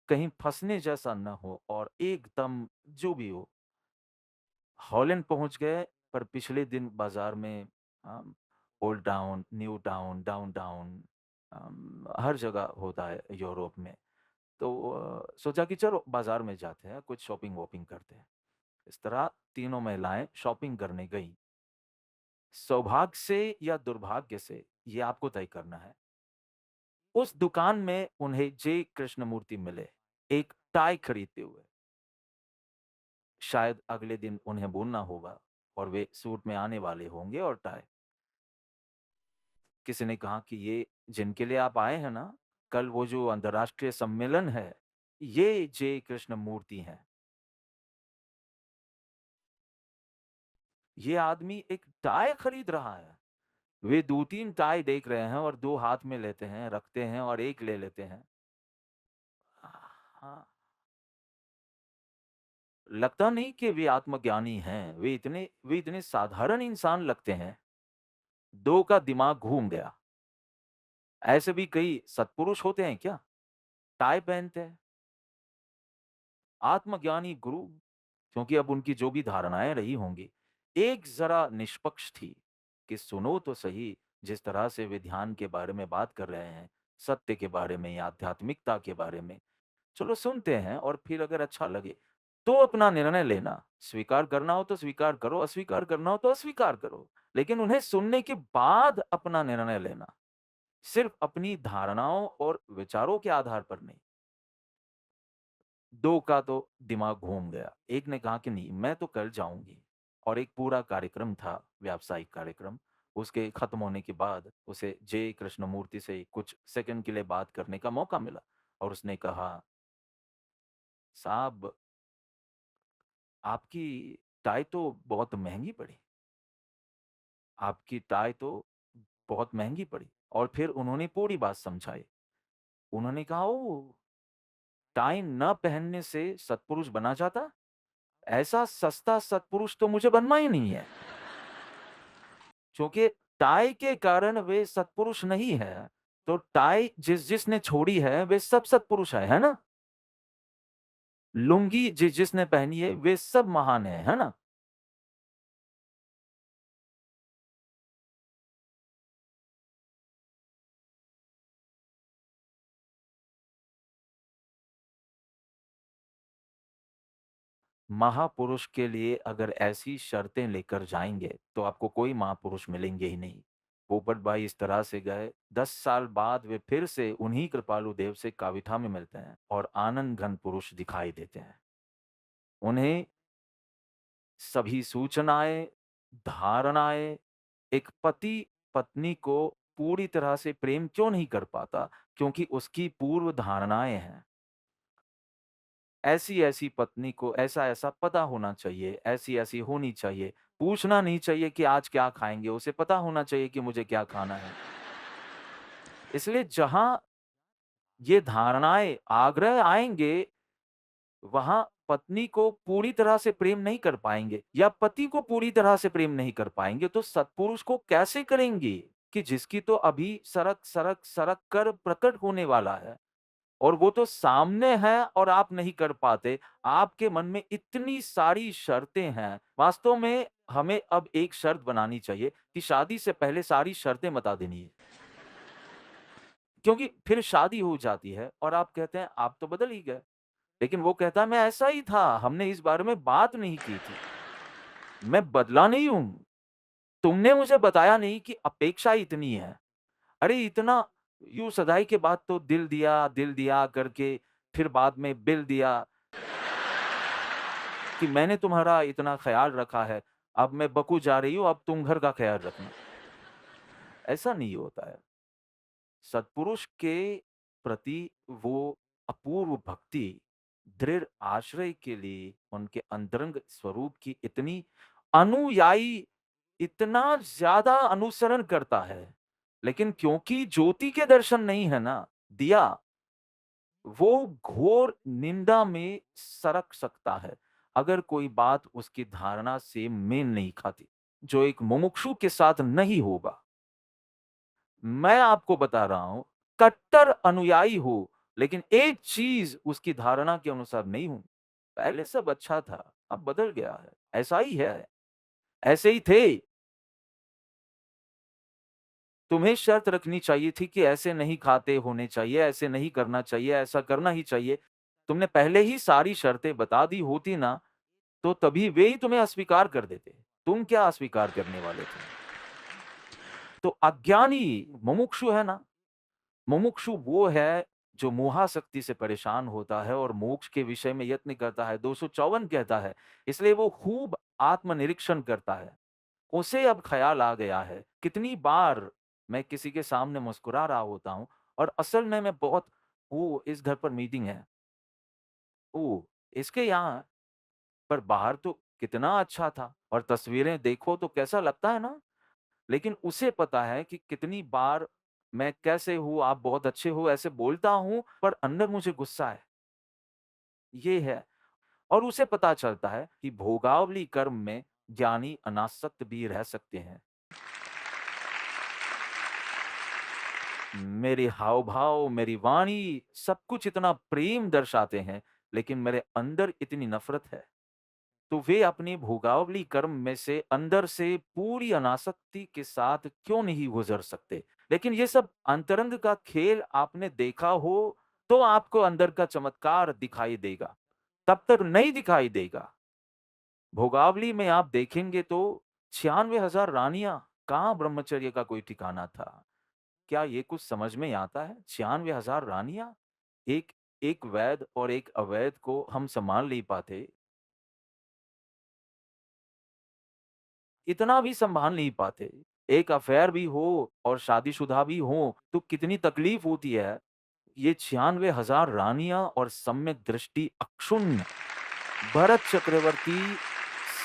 कहीं फँसने जैसा ना हो, और एकदम जो भी हो। हॉलैंड पहुँच गए, पर पिछले दिन बाज़ार में um, old town, new town, downtown, हर जगह होता है यूरोप में। तो सोचा कि चलो बाज़ार में जाते हैं, कुछ शॉपिंग-वॉपिंग करते हैं। इस तरह तीनों महिलाएँ शॉपिंग करने गईं। सौभाग्य से या दुर्भाग्य से, ये आपको तय करना है। उस दुकान में उन्हें जे कृष्णमूर्ति मिले, एक टाई खरीदते हुए। शायद अगले दिन उन्हें बोलना होगा और वे सूट में आने वाले होंगे और टाई। किसी ने कहा कि ये जिनके लिए आप आए हैं ना, कल वो जो अंतर्राष्ट्रीय सम्मेलन है, ये जे कृष्णमूर्ति हैं। ये आदमी एक टाई खरीद रहा है। वे 2-3 टाई देख रहे हैं और 2 हाथ में लेते हैं, रखते हैं और 1 ले लेते हैं। हाँ, लगता नहीं कि वे आत्मज्ञानी हैं, वे इतने साधारण इंसान लगते हैं। 2 का दिमाग घूम गया। ऐसे भी कई सत्पुरुष होते हैं क्या? टाई पहनते हैं। आत्मज्ञानी गुरु, क्योंकि अब उनकी जो भी धारणाएँ रही होंगी, एक ज़रा निष्पक्ष थी कि सुनो तो सही, जिस तरह से वे ध्यान के बारे में बात कर रहे हैं, सत्य के बारे में या आध्यात्मिकता के बारे में। चलो सुनते हैं, और फिर अगर अच्छा लगे, तो अपना निर्णय लेना। स्वीकार करना हो तो स्वीकार करो, अस्वीकार करना हो तो अस्वीकार करो। लेकिन उन्हें सुनने के बाद अपना निर्णय लेना। सिर्फ़ अपनी धारणाओं और विचारों के आधार पर नहीं। 2 का तो दिमाग घूम गया। एक ने कहा कि नहीं, मैं तो कल जाऊँगी। और एक पूरा कार्यक्रम था, व्यावसायिक कार्यक्रम। उसके खत्म होने के बाद उसे जे कृष्णमूर्ति से कुछ सेकंड के लिए बात करने का मौका मिला और उसने कहा, "साहब, आपकी टाई तो बहुत महँगी पड़ी। आपकी टाई तो बहुत महँगी पड़ी।" और फिर उन्होंने पूरी बात समझाई। उन्होंने कहा, "ओह! टाई न पहनने से सत्पुरुष बना जाता? ऐसा सस्ता सत्पुरुष तो मुझे बनना ही नहीं है।" क्योंकि टाई के कारण वे सत्पुरुष नहीं है। तो टाई जिसने छोड़ी है वे सब सत्पुरुष है ना? लुंगी जिसने पहनी है वे सब महान है ना? महापुरुष के लिए अगर ऐसी शर्तें लेकर जाएँगे, तो आपको कोई महापुरुष मिलेंगे ही नहीं। पोपट भाई इस तरह से गए, 10 साल बाद वे फिर से उन्हीं कृपालु देव से काविठा में मिलते हैं और आनंद घन पुरुष दिखाई देते हैं। उन्हें सभी सूचनाएँ, धारणाएँ, एक पति पत्नी को पूरी तरह से प्रेम क्यों नहीं कर पाता? क्योंकि उसकी पूर्व धारणाएँ हैं। ऐसी-ऐसी पत्नी को ऐसा-ऐसा पता होना चाहिए, ऐसी-ऐसी होनी चाहिए। पूछना नहीं चाहिए कि आज क्या खाएँगे? उसे पता होना चाहिए कि मुझे क्या खाना है। इसलिए जहाँ ये धारणाएँ, आग्रह आएँगे, वहाँ पत्नी को पूरी तरह से प्रेम नहीं कर पाएँगे या पति को पूरी तरह से प्रेम नहीं कर पाएँगे, तो सत्पुरुष को कैसे करेंगे? कि जिसकी तो अभी सरक कर प्रकट होने वाला है और वो तो सामने है और आप नहीं कर पाते। आपके मन में इतनी सारी शर्तें हैं। वास्तव में हमें अब एक शर्त बनानी चाहिए कि शादी से पहले सारी शर्तें बता देनी है। क्योंकि फिर शादी हो जाती है और आप कहते हैं आप तो बदल ही गए। लेकिन वो कहता है मैं ऐसा ही था, हमने इस बारे में बात नहीं की थी। मैं बदला नहीं हूँ। तुमने मुझे बताया नहीं कि अपेक्षा इतनी है। अरे इतना यूँ सगाई के बाद तो दिल दिया करके फिर बाद में बिल दिया कि मैंने तुम्हारा इतना ख़्याल रखा है, अब मैं बकू जा रही हूँ, अब तुम घर का ख़्याल रखना। ऐसा नहीं होता है। सत्पुरुष के प्रति वो अपूर्व भक्ति, दृढ़ आश्रय के लिए उनके अंतरंग स्वरूप की इतनी अनुयायी, इतना ज़्यादा अनुसरण करता है। लेकिन क्योंकि ज्योति के दर्शन नहीं है ना, दिया, वो घोर निंदा में सरक सकता है, अगर कोई बात उसकी धारणा से मेल नहीं खाती, जो एक मुमुक्षु के साथ नहीं होगा। मैं आपको बता रहा हूँ, कट्टर अनुयायी हो, लेकिन एक चीज़ उसकी धारणा के अनुसार नहीं हूँ। पहले सब अच्छा था, अब बदल गया है। ऐसा ही है, ऐसे ही थे। तुम्हें शर्त रखनी चाहिए थी कि ऐसे नहीं खाते होने चाहिए, ऐसे नहीं करना चाहिए, ऐसा करना ही चाहिए। तुमने पहले ही सारी शर्तें बता दी होती ना, तो तभी वे ही तुम्हें अस्वीकार कर देते। तुम क्या अस्वीकार करने वाले थे? तो अज्ञानी मुमुक्षु है ना, मुमुक्षु वो है जो मोहासक्ति से परेशान होता है और मोक्ष के विषय में यत्न करता है, 254 कहता है, इसलिए वो खूब आत्मनिरीक्षण करता है। उसे अब ख़्याल आ गया है, कितनी बार मैं किसी के सामने मुस्कुरा रहा होता हूँ और असल में मैं बहुत ओह! इस घर पर मीटिंग है, ओह! इसके यहाँ पर बाहर तो कितना अच्छा था और तस्वीरें देखो तो कैसा लगता है ना? लेकिन उसे पता है कि कितनी बार मैं कैसे हूँ, आप बहुत अच्छे हो, ऐसे बोलता हूँ, पर अंदर मुझे गुस्सा है, ये है। और उसे पता चलता है कि भोगावली कर्म में ज्ञानी अनासक्त भी रह सकते हैं। मेरे हाव-भाव, मेरी वाणी, सब कुछ इतना प्रेम दर्शाते हैं, लेकिन मेरे अंदर इतनी नफ़रत है। तो वे अपनी भोगावली कर्म में से अंदर से पूरी अनासक्ति के साथ क्यों नहीं गुज़र सकते? लेकिन ये सब अंतरंग का खेल आपने देखा हो, तो आपको अंदर का चमत्कार दिखाई देगा, तब तक नहीं दिखाई देगा। भोगावली में आप देखेंगे तो 96,000 रानियाँ, कहाँ ब्रह्मचर्य का कोई ठिकाना था। क्या ये कुछ समझ में आता है? 96,000 रानियाँ? एक एक वैध और एक अवैध को हम सँभाल नहीं पाते, इतना भी सँभाल नहीं पाते। एक अफ़ेयर भी हो और शादीशुदा भी हों, तो कितनी तकलीफ़ होती है। ये 96,000 रानियाँ और सम्यक दृष्टि अक्षुण्ण भरत चक्रवर्ती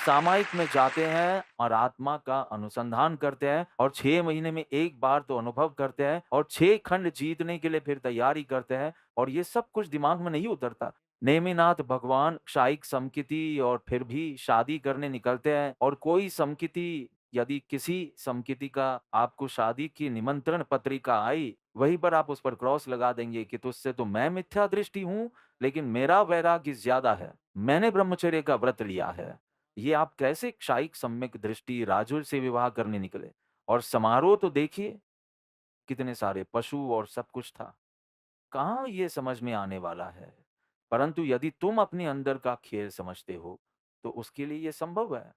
सामयिक में जाते हैं और आत्मा का अनुसंधान करते हैं और 6 महीने में 1 बार तो अनुभव करते हैं और 6 खंड जीतने के लिए फिर तैयारी करते हैं और ये सब कुछ दिमाग में नहीं उतरता। नेमिनाथ भगवान क्षायिक समकिति और फिर भी शादी करने निकलते हैं और कोई समकिति यदि किसी समकिति का आपको शादी की निमंत्रण पत्रिका आई, वहीं पर आप उस पर क्रॉस लगा देंगे कि तुझसे तो मैं मिथ्या दृष्टि हूँ, लेकिन मेरा वैराग्य ज़्यादा है। मैंने ब्रह्मचर्य का व्रत लिया है। ये आप कैसे क्षायिक सम्यक दृष्टि राजुल से विवाह करने निकले? और समारोह तो देखिए, कितने सारे पशु और सब कुछ था। कहाँ ये समझ में आने वाला है? परंतु यदि तुम अपने अंदर का खेल समझते हो, तो उसके लिए ये संभव है।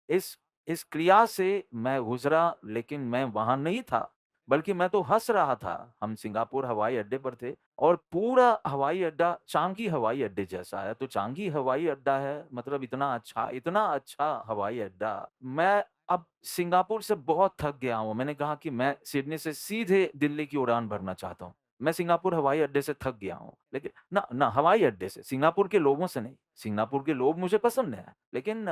इस इस क्रिया से मैं गुज़रा लेकिन मैं वहाँ नहीं था, बल्कि मैं तो हँस रहा था। हम सिंगापुर हवाई अड्डे पर थे और पूरा हवाई अड्डा चांगी हवाई अड्डे जैसा है। तो चांगी हवाई अड्डा है मतलब इतना अच्छा हवाई अड्डा। मैं अब सिंगापुर से बहुत थक गया हूँ। मैंने कहा कि मैं सिडनी से सीधे दिल्ली की उड़ान भरना चाहता हूँ। मैं सिंगापुर हवाई अड्डे से थक गया हूँ। लेकिन ना हवाई अड्डे से, सिंगापुर के लोगों से नहीं। सिंगापुर के लोग मुझे पसंद हैं, लेकिन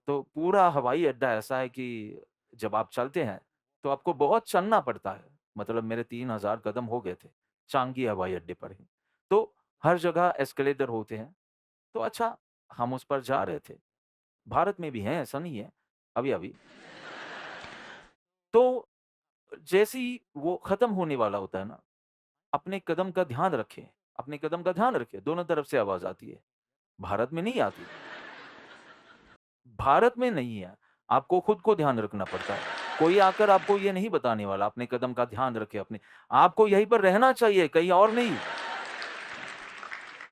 तो पूरा हवाई अड्डा ऐसा है कि जब आप चलते हैं, तो आपको बहुत चलना पड़ता है। मतलब मेरे 3000 कदम हो गए थे, चांगी हवाई अड्डे पर ही। तो हर जगह एस्केलेटर होते हैं, तो अच्छा हम उस पर जा रहे थे। भारत में भी हैं, ऐसा नहीं है, अभी-अभी। तो जैसे ही वो खत्म होने वाला होता है ना, अपने कदम का ध्यान रखें, अपने कदम का ध्यान रखें, दोनों तरफ से आवाज़ आती है। भारत में नहीं आती। भारत में नहीं है, आपको खुद को ध्यान रखना पड़ता है। कोई आकर आपको ये नहीं बताने वाला अपने कदम का ध्यान रखें अपने आपको यहीं पर रहना चाहिए, कहीं और नहीं।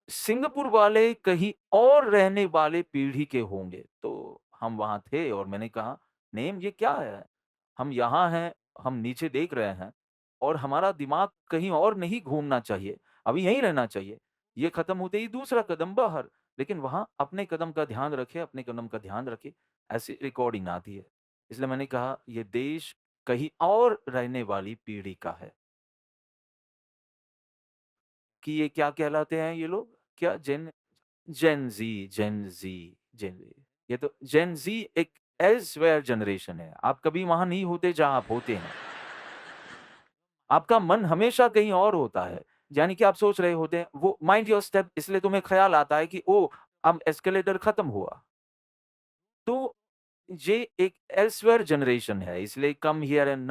सिंगापुर वाले कहीं और रहने वाले पीढ़ी के होंगे, तो हम वहाँ थे और मैंने कहा, "नेम ये क्या है? हम यहाँ हैं, हम नीचे देख रहे हैं और हमारा दिमाग कहीं और नहीं घूमना चाहिए, अभी यहीं रहना चाहिए। ये खत्म होते ही दूसरा कदम बाहर।" लेकिन वहाँ अपने कदम का ध्यान रखें, अपने कदम का ध्यान रखें, ऐसी रिकॉर्डिंग आती है। इसलिए मैंने कहा, ये देश कहीं और रहने वाली पीढ़ी का है कि ये क्या कहलाते हैं ये लोग? क्या जेन ज़ी, जेन ज़ी। ये तो जेन ज़ी एक एल्सव्हेयर जनरेशन है। आप कभी वहाँ नहीं होते जहाँ आप होते हैं। आपका मन हमेशा कहीं और होता है। यानी कि आप सोच रहे होते हैं, वो माइंड योर स्टेप इसलिए तुम्हें ख़्याल आता है कि ओह! अब एस्केलेटर खत्म हुआ। तो ये एक एल्सव्हेयर जनरेशन है, इसलिए कम हियर एंड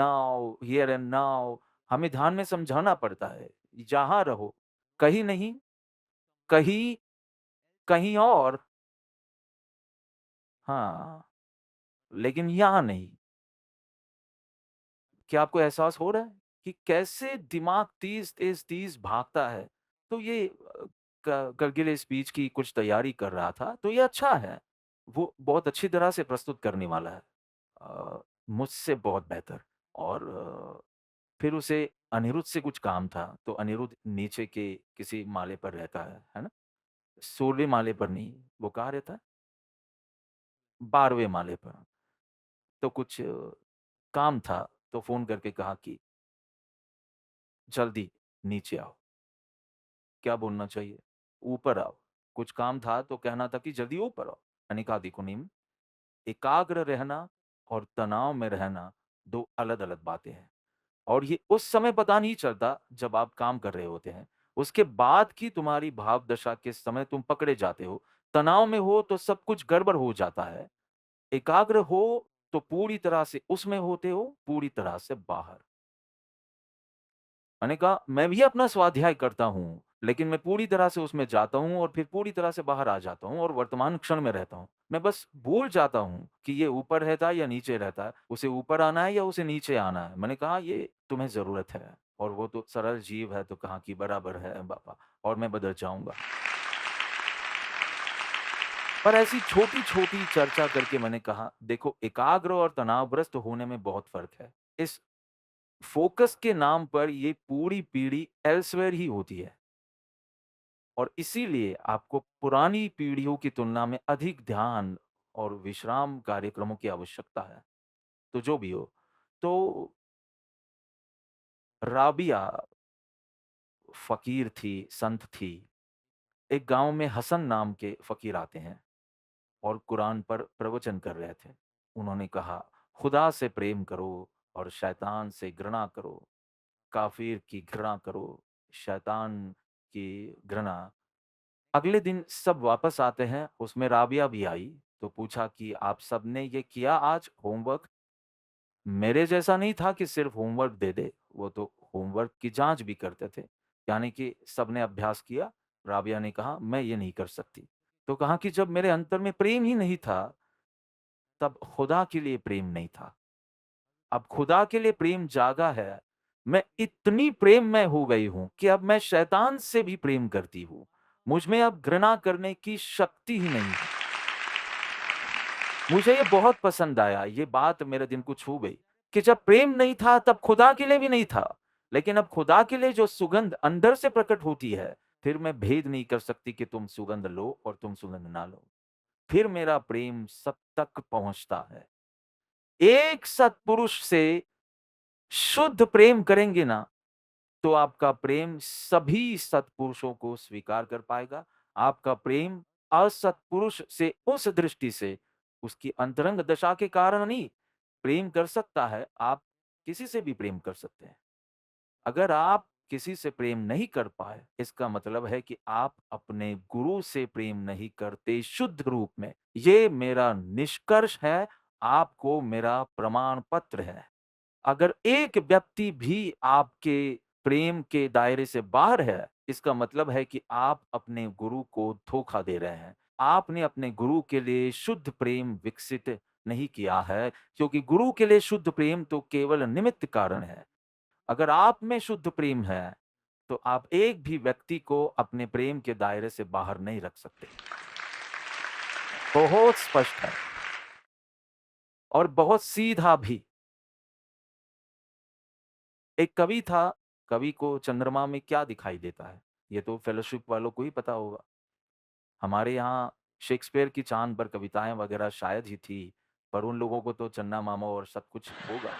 नाउ हमें ध्यान में समझाना पड़ता है। जहाँ रहो, कहीं नहीं, कहीं, कहीं और हाँ, लेकिन यहाँ नहीं। क्या आपको एहसास हो रहा है कि कैसे दिमाग तेज़ भागता है? तो ये क करगिल स्पीच की कुछ तैयारी कर रहा था, तो ये अच्छा है। वो बहुत अच्छी तरह से प्रस्तुत करने वाला है। मुझसे बहुत बेहतर और फिर उसे अनिरुद्ध से कुछ काम था, तो अनिरुद्ध नीचे के किसी माले पर रहता है ना? 16वें माले पर नहीं, वो कहाँ रहता है? 12वें माले पर। तो कुछ काम था, तो फ़ोन करके कहा कि जल्दी नीचे आओ। क्या बोलना चाहिए? ऊपर आओ। कुछ काम था तो कहना था कि जल्दी ऊपर आओ। मैंने कहा देखो नीम, एकाग्र रहना और तनाव में रहना 2 अलग-अलग बातें हैं। और ये उस समय पता नहीं चलता जब आप काम कर रहे होते हैं। उसके बाद की तुम्हारी भाव दशा के समय तुम पकड़े जाते हो। तनाव में हो तो सब कुछ गड़बड़ हो जाता है। एकाग्र हो तो पूरी तरह से उसमें होते हो, पूरी तरह से बाहर। मैंने कहा, मैं भी अपना स्वाध्याय करता हूँ, लेकिन मैं पूरी तरह से उसमें जाता हूँ और फिर पूरी तरह से बाहर आ जाता हूँ और वर्तमान क्षण में रहता हूँ। मैं बस भूल जाता हूँ कि ये ऊपर रहता है या नीचे रहता है, उसे ऊपर आना है या उसे नीचे आना है। मैंने कहा, ये तुम्हें ज़रूरत है और वो तो सरल जीव है तो कहाँ की बराबर है बाबा और मैं बदल जाऊँगा। पर ऐसी छोटी-छोटी चर्चा करके मैंने कहा, देखो एकाग्र और तनावग्रस्त होने में बहुत फ़र्क है। इस फ़ोकस के नाम पर ये पूरी पीढ़ी एल्सव्हेयर ही होती है। और इसीलिए आपको पुरानी पीढ़ियों की तुलना में अधिक ध्यान और विश्राम कार्यक्रमों की आवश्यकता है। तो जो भी हो, तो राबिया फ़कीर थी, संत थी। एक गाँव में हसन नाम के फ़कीर आते हैं और कुरान पर प्रवचन कर रहे थे। उन्होंने कहा, खुदा से प्रेम करो और शैतान से घृणा करो। काफ़िर की घृणा करो, शैतान की घृणा। अगले दिन सब वापस आते हैं, उसमें राबिया भी आई, तो पूछा कि आप सबने ये किया आज होमवर्क? मेरे जैसा नहीं था कि सिर्फ़ होमवर्क दे दे, वो तो होमवर्क की जाँच भी करते थे। यानी कि सबने अभ्यास किया, राबिया ने कहा, मैं ये नहीं कर सकती। तो कहा कि जब मेरे अंतर में प्रेम ही नहीं था, तब खुदा के लिए प्रेम नहीं था। अब खुदा के लिए प्रेम जागा है। मैं इतनी प्रेममय हो गई हूँ कि अब मैं शैतान से भी प्रेम करती हूँ। मुझ में अब घृणा करने की शक्ति ही नहीं है। मुझे ये बहुत पसंद आया, ये बात मेरे दिल को छू गई कि जब प्रेम नहीं था तब खुदा के लिए भी नहीं था। लेकिन अब खुदा के लिए जो सुगंध अंदर से प्रकट होती है, फिर मैं भेद नहीं कर सकती कि तुम सुगंध लो और तुम सुगंध ना लो। फिर मेरा प्रेम सब तक पहुँचता है। एक सत्पुरुष से शुद्ध प्रेम करेंगे ना, तो आपका प्रेम सभी सत्पुरुषों को स्वीकार कर पाएगा। आपका प्रेम असत्पुरुष से उस दृष्टि से, उसकी अंतरंग दशा के कारण नहीं, प्रेम कर सकता है, आप किसी से भी प्रेम कर सकते हैं। अगर आप किसी से प्रेम नहीं कर पाए, इसका मतलब है कि आप अपने गुरु से प्रेम नहीं करते शुद्ध रूप में। ये मेरा निष्कर्ष है, आपको मेरा प्रमाण पत्र है। अगर एक व्यक्ति भी आपके प्रेम के दायरे से बाहर है, इसका मतलब है कि आप अपने गुरु को धोखा दे रहे हैं। आपने अपने गुरु के लिए शुद्ध प्रेम विकसित नहीं किया है, क्योंकि गुरु के लिए शुद्ध प्रेम तो केवल निमित्त कारण है। अगर आप में शुद्ध प्रेम है, तो आप एक भी व्यक्ति को अपने प्रेम के दायरे से बाहर नहीं रख सकते। बहुत स्पष्ट है और बहुत सीधा भी। एक कवि था, कवि को चंद्रमा में क्या दिखाई देता है? ये तो फेलोशिप वालों को ही पता होगा। हमारे यहाँ शेक्सपियर की चाँद पर कविताएँ वगैरह शायद ही थी, पर उन लोगों को तो चन्ना मामा और सब कुछ होगा।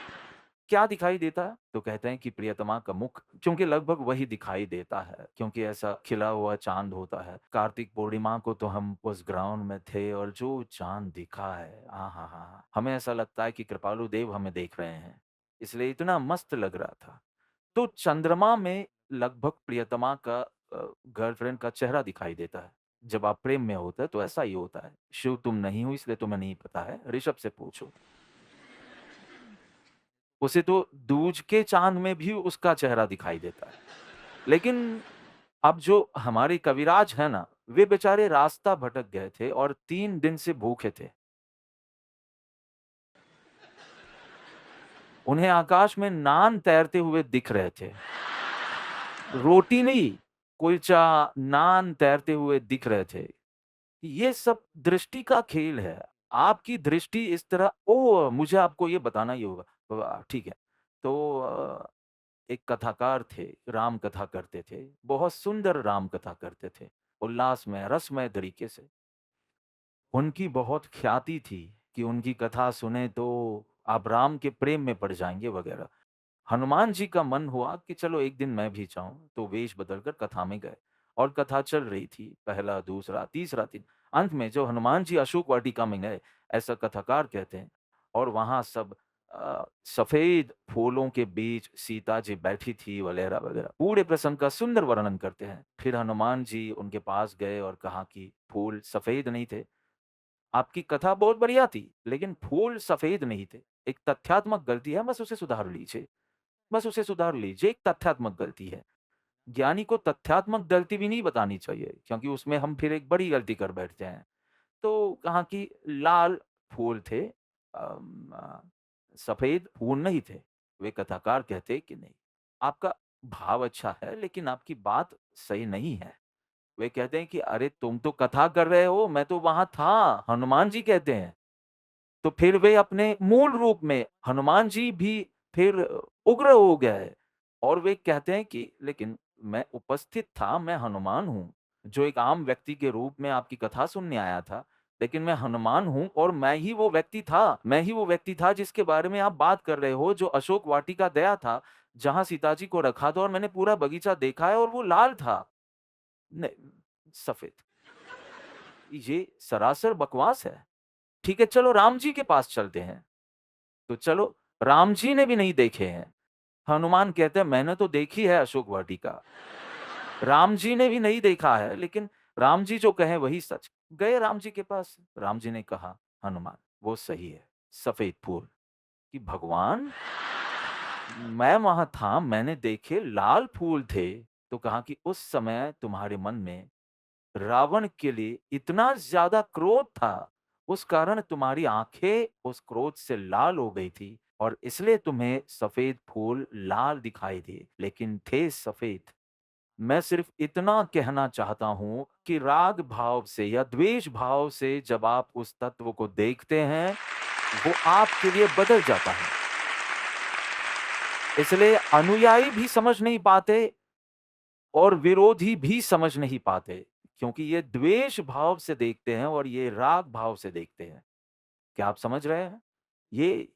क्या दिखाई देता है? तो कहते हैं कि प्रियतमा का मुख, क्योंकि लगभग वही दिखाई देता है, क्योंकि ऐसा खिला हुआ चाँद होता है। कार्तिक पूर्णिमा को तो हम उस ग्राउंड में थे और जो चाँद दिखा है, आहाहा! हमें ऐसा लगता है कि कृपालु देव हमें देख रहे हैं, इसलिए इतना मस्त लग रहा था। तो चंद्रमा में लगभग प्रियतमा का गर्लफ्रेंड का चेहरा दिखाई देता है। जब आप प्रेम में होते हैं तो ऐसा ही होता है। शिव तुम नहीं हो इसलिए तुम्हें नहीं पता है, ऋषभ से पूछो। उसे तो दूज के चाँद में भी उसका चेहरा दिखाई देता है। लेकिन अब जो हमारे कविराज हैं ना, वे बेचारे रास्ता भटक गए थे और 3 दिन से भूखे थे। उन्हें आकाश में नान तैरते हुए दिख रहे थे। रोटी नहीं, कुलचा, नान तैरते हुए दिख रहे थे। ये सब दृष्टि का खेल है। आपकी दृष्टि इस तरह ओह! मुझे आपको ये बताना ही होगा। ठीक है। तो एक कथाकार थे, राम कथा करते थे। बहुत सुंदर राम कथा करते थे। उल्लासमय, रसमय तरीके से। उनकी बहुत ख्याति थी कि उनकी कथा सुने तो आप राम के प्रेम में पड़ जाएँगे वगैरह। हनुमान जी का मन हुआ कि चलो एक दिन मैं भी जाऊँ, तो वेश बदलकर कथा में गए और कथा चल रही थी, पहला, दूसरा, तीसरा दिन। अंत में जो हनुमान जी अशोक वाटिका में गए, ऐसा कथाकार कहते हैं और वहाँ सब सफ़ेद फूलों के बीच सीता जी बैठी थी वगैरह-वगैरह। पूरे प्रसंग का सुंदर वर्णन करते हैं। फिर हनुमान जी उनके पास गए और कहा कि फूल सफ़ेद नहीं थे। आपकी कथा बहुत बढ़िया थी, लेकिन फूल सफ़ेद नहीं थे। एक तथ्यात्मक गलती है, बस उसे सुधार लीजिए। बस उसे सुधार लीजिए, एक तथ्यात्मक गलती है। ज्ञानी को तथ्यात्मक गलती भी नहीं बतानी चाहिए, क्योंकि उसमें हम फिर एक बड़ी गलती कर बैठते हैं। तो कहा कि लाल फूल थे, सफ़ेद फूल नहीं थे। वे कथाकार कहते कि नहीं, आपका भाव अच्छा है, लेकिन आपकी बात सही नहीं है। वे कहते हैं कि अरे तुम तो कथा कर रहे हो, मैं तो वहाँ था, हनुमान जी कहते हैं। तो फिर वे अपने मूल रूप में हनुमान जी भी फिर उग्र हो गए और वे कहते हैं कि लेकिन मैं उपस्थित था, मैं हनुमान हूँ। जो एक आम व्यक्ति के रूप में आपकी कथा सुनने आया था, लेकिन मैं हनुमान हूँ और मैं ही वो व्यक्ति था जिसके बारे में आप बात कर रहे हो, जो अशोक वाटिका गया था, जहाँ सीता जी को रखा था और मैंने पूरा बगीचा देखा है और वो लाल था। नहीं, सफ़ेद। ये सरासर बकवास है। ठीक है, चलो राम जी के पास चलते हैं। तो चलो, राम जी ने भी नहीं देखे हैं। हनुमान कहते हैं मैंने तो देखी है अशोक वाटिका। राम जी ने भी नहीं देखा है, लेकिन राम जी जो कहें वही सच। गए राम जी के पास, राम जी ने कहा, हनुमान वो सही है, सफ़ेद फूल। कि भगवान, मैं वहाँ था, मैंने देखे लाल फूल थे। तो कहा कि उस समय तुम्हारे मन में रावण के लिए इतना ज़्यादा क्रोध था, उस कारण तुम्हारी आँखें उस क्रोध से लाल हो गई थी और इसलिए तुम्हें सफ़ेद फूल लाल दिखाई दिए, लेकिन थे सफ़ेद। मैं सिर्फ़ इतना कहना चाहता हूँ कि राग भाव से या द्वेष भाव से जब आप उस तत्व को देखते हैं, वो आपके लिए बदल जाता है। इसलिए अनुयायी भी समझ नहीं पाते और विरोधी भी समझ नहीं पाते, क्योंकि ये द्वेष भाव से देखते हैं और ये राग भाव से देखते हैं। क्या आप समझ रहे हैं? ये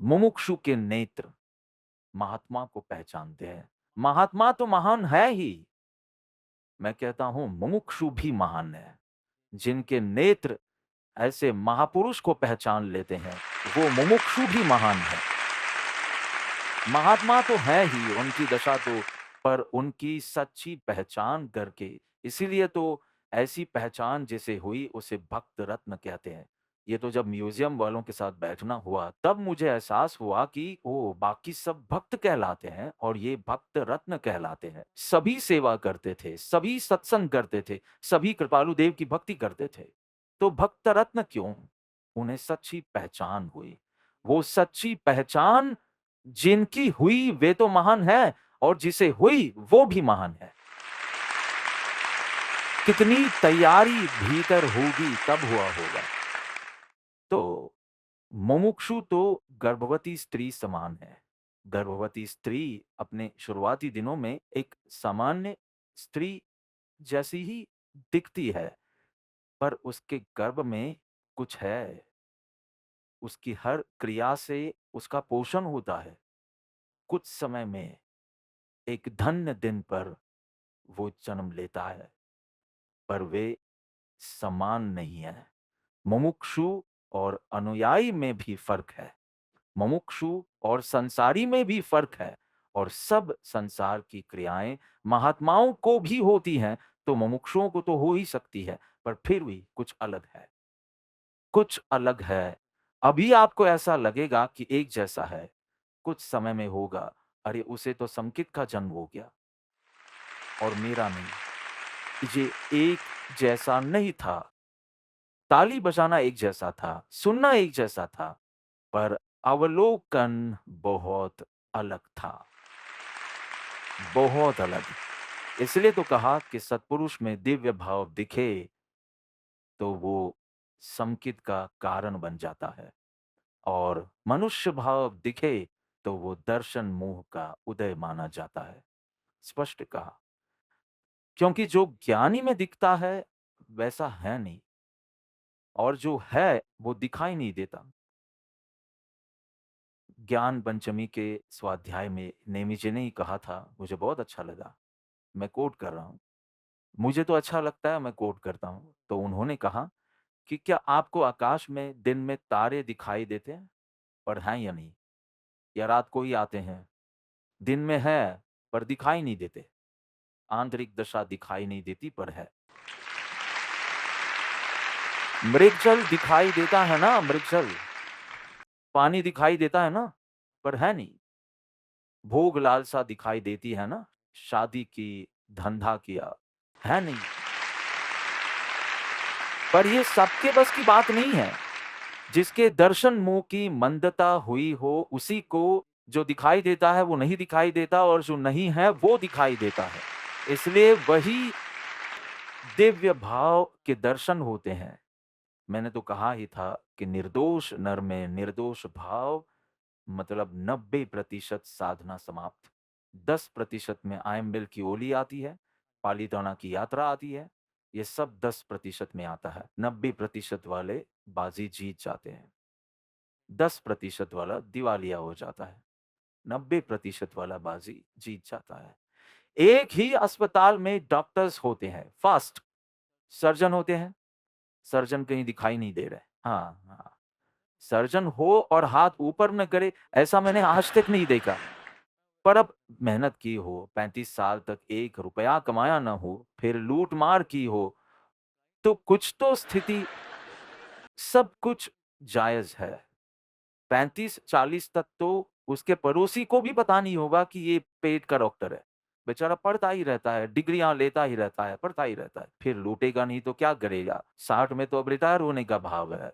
मुमुक्षु के नेत्र महात्मा को पहचानते हैं। महात्मा तो महान है ही, मैं कहता हूँ मुमुक्षु भी महान है। जिनके नेत्र ऐसे महापुरुष को पहचान लेते हैं, वो मुमुक्षु भी महान है। महात्मा तो है ही, उनकी दशा तो, पर उनकी सच्ची पहचान करके, इसीलिए तो ऐसी पहचान जिसे हुई उसे भक्त रत्न कहते हैं। ये तो जब म्यूज़ियम वालों के साथ बैठना हुआ, तब मुझे एहसास हुआ कि ओह! बाकी सब भक्त कहलाते हैं और ये भक्त रत्न कहलाते हैं। सभी सेवा करते थे, सभी सत्संग करते थे, सभी कृपालु देव की भक्ति करते थे। तो भक्त रत्न क्यों? उन्हें सच्ची पहचान हुई। वो सच्ची पहचान जिनकी हुई वे तो महान है और जिसे हुई वो भी महान है। कितनी तैयारी भीतर होगी तब हुआ होगा। तो मुमुक्षु तो गर्भवती स्त्री समान है। गर्भवती स्त्री अपने शुरुआती दिनों में एक सामान्य स्त्री जैसी ही दिखती है, पर उसके गर्भ में कुछ है। उसकी हर क्रिया से उसका पोषण होता है। कुछ समय में एक धन्य दिन पर वो जन्म लेता है, पर वे समान नहीं है। मुमुक्षु और अनुयायी में भी फ़र्क है। मुमुक्षु और संसारी में भी फ़र्क है और सब संसार की क्रियाएँ महात्माओं को भी होती हैं, तो मुमुक्षुओं को तो हो ही सकती है, पर फिर भी कुछ अलग है। कुछ अलग है। अभी आपको ऐसा लगेगा कि एक जैसा है, कुछ समय में होगा, अरे उसे तो समकित का जन्म हो गया और मेरा नहीं। ये एक जैसा नहीं था। ताली बजाना एक जैसा था, सुनना एक जैसा था, पर अवलोकन बहुत अलग था, बहुत अलग। इसलिए तो कहा कि सत्पुरुष में दिव्य भाव दिखे, तो वो समकित का कारण बन जाता है और मनुष्य भाव दिखे, तो वो दर्शन मोह का उदय माना जाता है। स्पष्ट कहा, क्योंकि जो ज्ञानी में दिखता है, वैसा है नहीं और जो है, वो दिखाई नहीं देता। ज्ञान पंचमी के स्वाध्याय में नेमी जी ने ही कहा था, मुझे बहुत अच्छा लगा। मैं कोट कर रहा हूँ। मुझे तो अच्छा लगता है, मैं कोट करता हूँ। तो उन्होंने कहा कि क्या आपको आकाश में दिन में तारे दिखाई देते हैं? पर हैं या नहीं? या रात को ही आते हैं? दिन में है, पर दिखाई नहीं देते। आंतरिक दशा दिखाई नहीं देती, पर है। मृगजल दिखाई देता है ना, मृगजल। पानी दिखाई देता है ना, पर है नहीं। भोग लालसा दिखाई देती है ना, शादी की, धंधा किया, है नहीं। पर ये सबके बस की बात नहीं है। जिसके दर्शन मुँह की मंदता हुई हो, उसी को जो दिखाई देता है वो नहीं दिखाई देता और जो नहीं है वो दिखाई देता है। इसलिए वही दिव्य भाव के दर्शन होते हैं। मैंने तो कहा ही था कि निर्दोष नर में निर्दोष भाव, मतलब 90% साधना समाप्त। 10% में आयंबिल की ओली आती है, पालीताना की यात्रा आती है, ये सब 10% में आता है। 90% वाले बाजी जीत जाते हैं। 10% वाला दिवालिया हो जाता है। 90% वाला बाजी जीत जाता है। एक ही अस्पताल में डॉक्टर्स होते हैं, फर्स्ट सर्जन होते हैं, सर्जन कहीं दिखाई नहीं दे रहे। हाँ, हाँ। सर्जन हो और हाथ ऊपर न करे, ऐसा मैंने आज तक नहीं देखा। पर अब मेहनत की हो, 35 साल तक 1 रुपया कमाया ना हो, फिर लूट-मार की हो, तो कुछ तो स्थिति सब कुछ जायज़ है। 35-40 तक तो उसके पड़ोसी को भी पता नहीं होगा कि ये पेट का डॉक्टर है। बेचारा पढ़ता ही रहता है, डिग्रियाँ लेता ही रहता है, पढ़ता ही रहता है। फिर लूटेगा नहीं तो क्या करेगा? 60 में तो अब रिटायर होने का भाव है।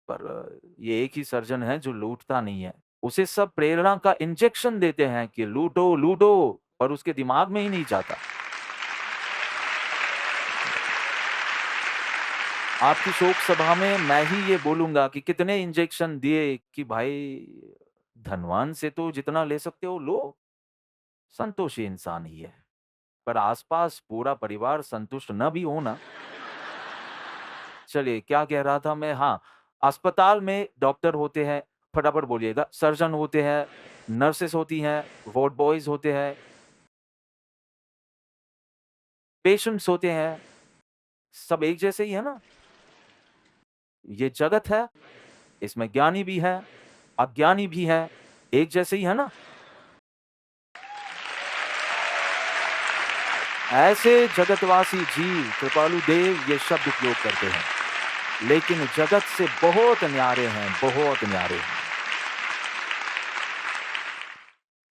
पर ये एक ही सर्जन है जो लूटता नहीं है। उसे सब प्रेरणा का इंजेक्शन देते हैं कि लूटो, लूटो, पर उसके दिमाग में ही नहीं जाता। आपकी शोक सभा में मैं ही ये बोलूँगा कि कितने इंजेक्शन दिए कि भाई धनवान से तो जितना ले सकते हो लो, संतोषी इंसान ही है। पर आस-पास पूरा परिवार संतुष्ट न भी हो ना, चलिए क्या कह रहा था मैं? हाँ, अस्पताल में डॉक्टर होते हैं, फटाफट बोलिएगा, सर्जन होते हैं, नर्सेस होती हैं, वार्ड बॉयज़ होते हैं, पेशेंट्स होते हैं, सब एक जैसे ही है ना? ये जगत है, इसमें ज्ञानी भी है, अज्ञानी भी है, एक जैसे ही है ना? ऐसे जगतवासी जीव कृपालु देव ये शब्द उपयोग करते हैं, लेकिन जगत से बहुत न्यारे हैं, बहुत न्यारे हैं।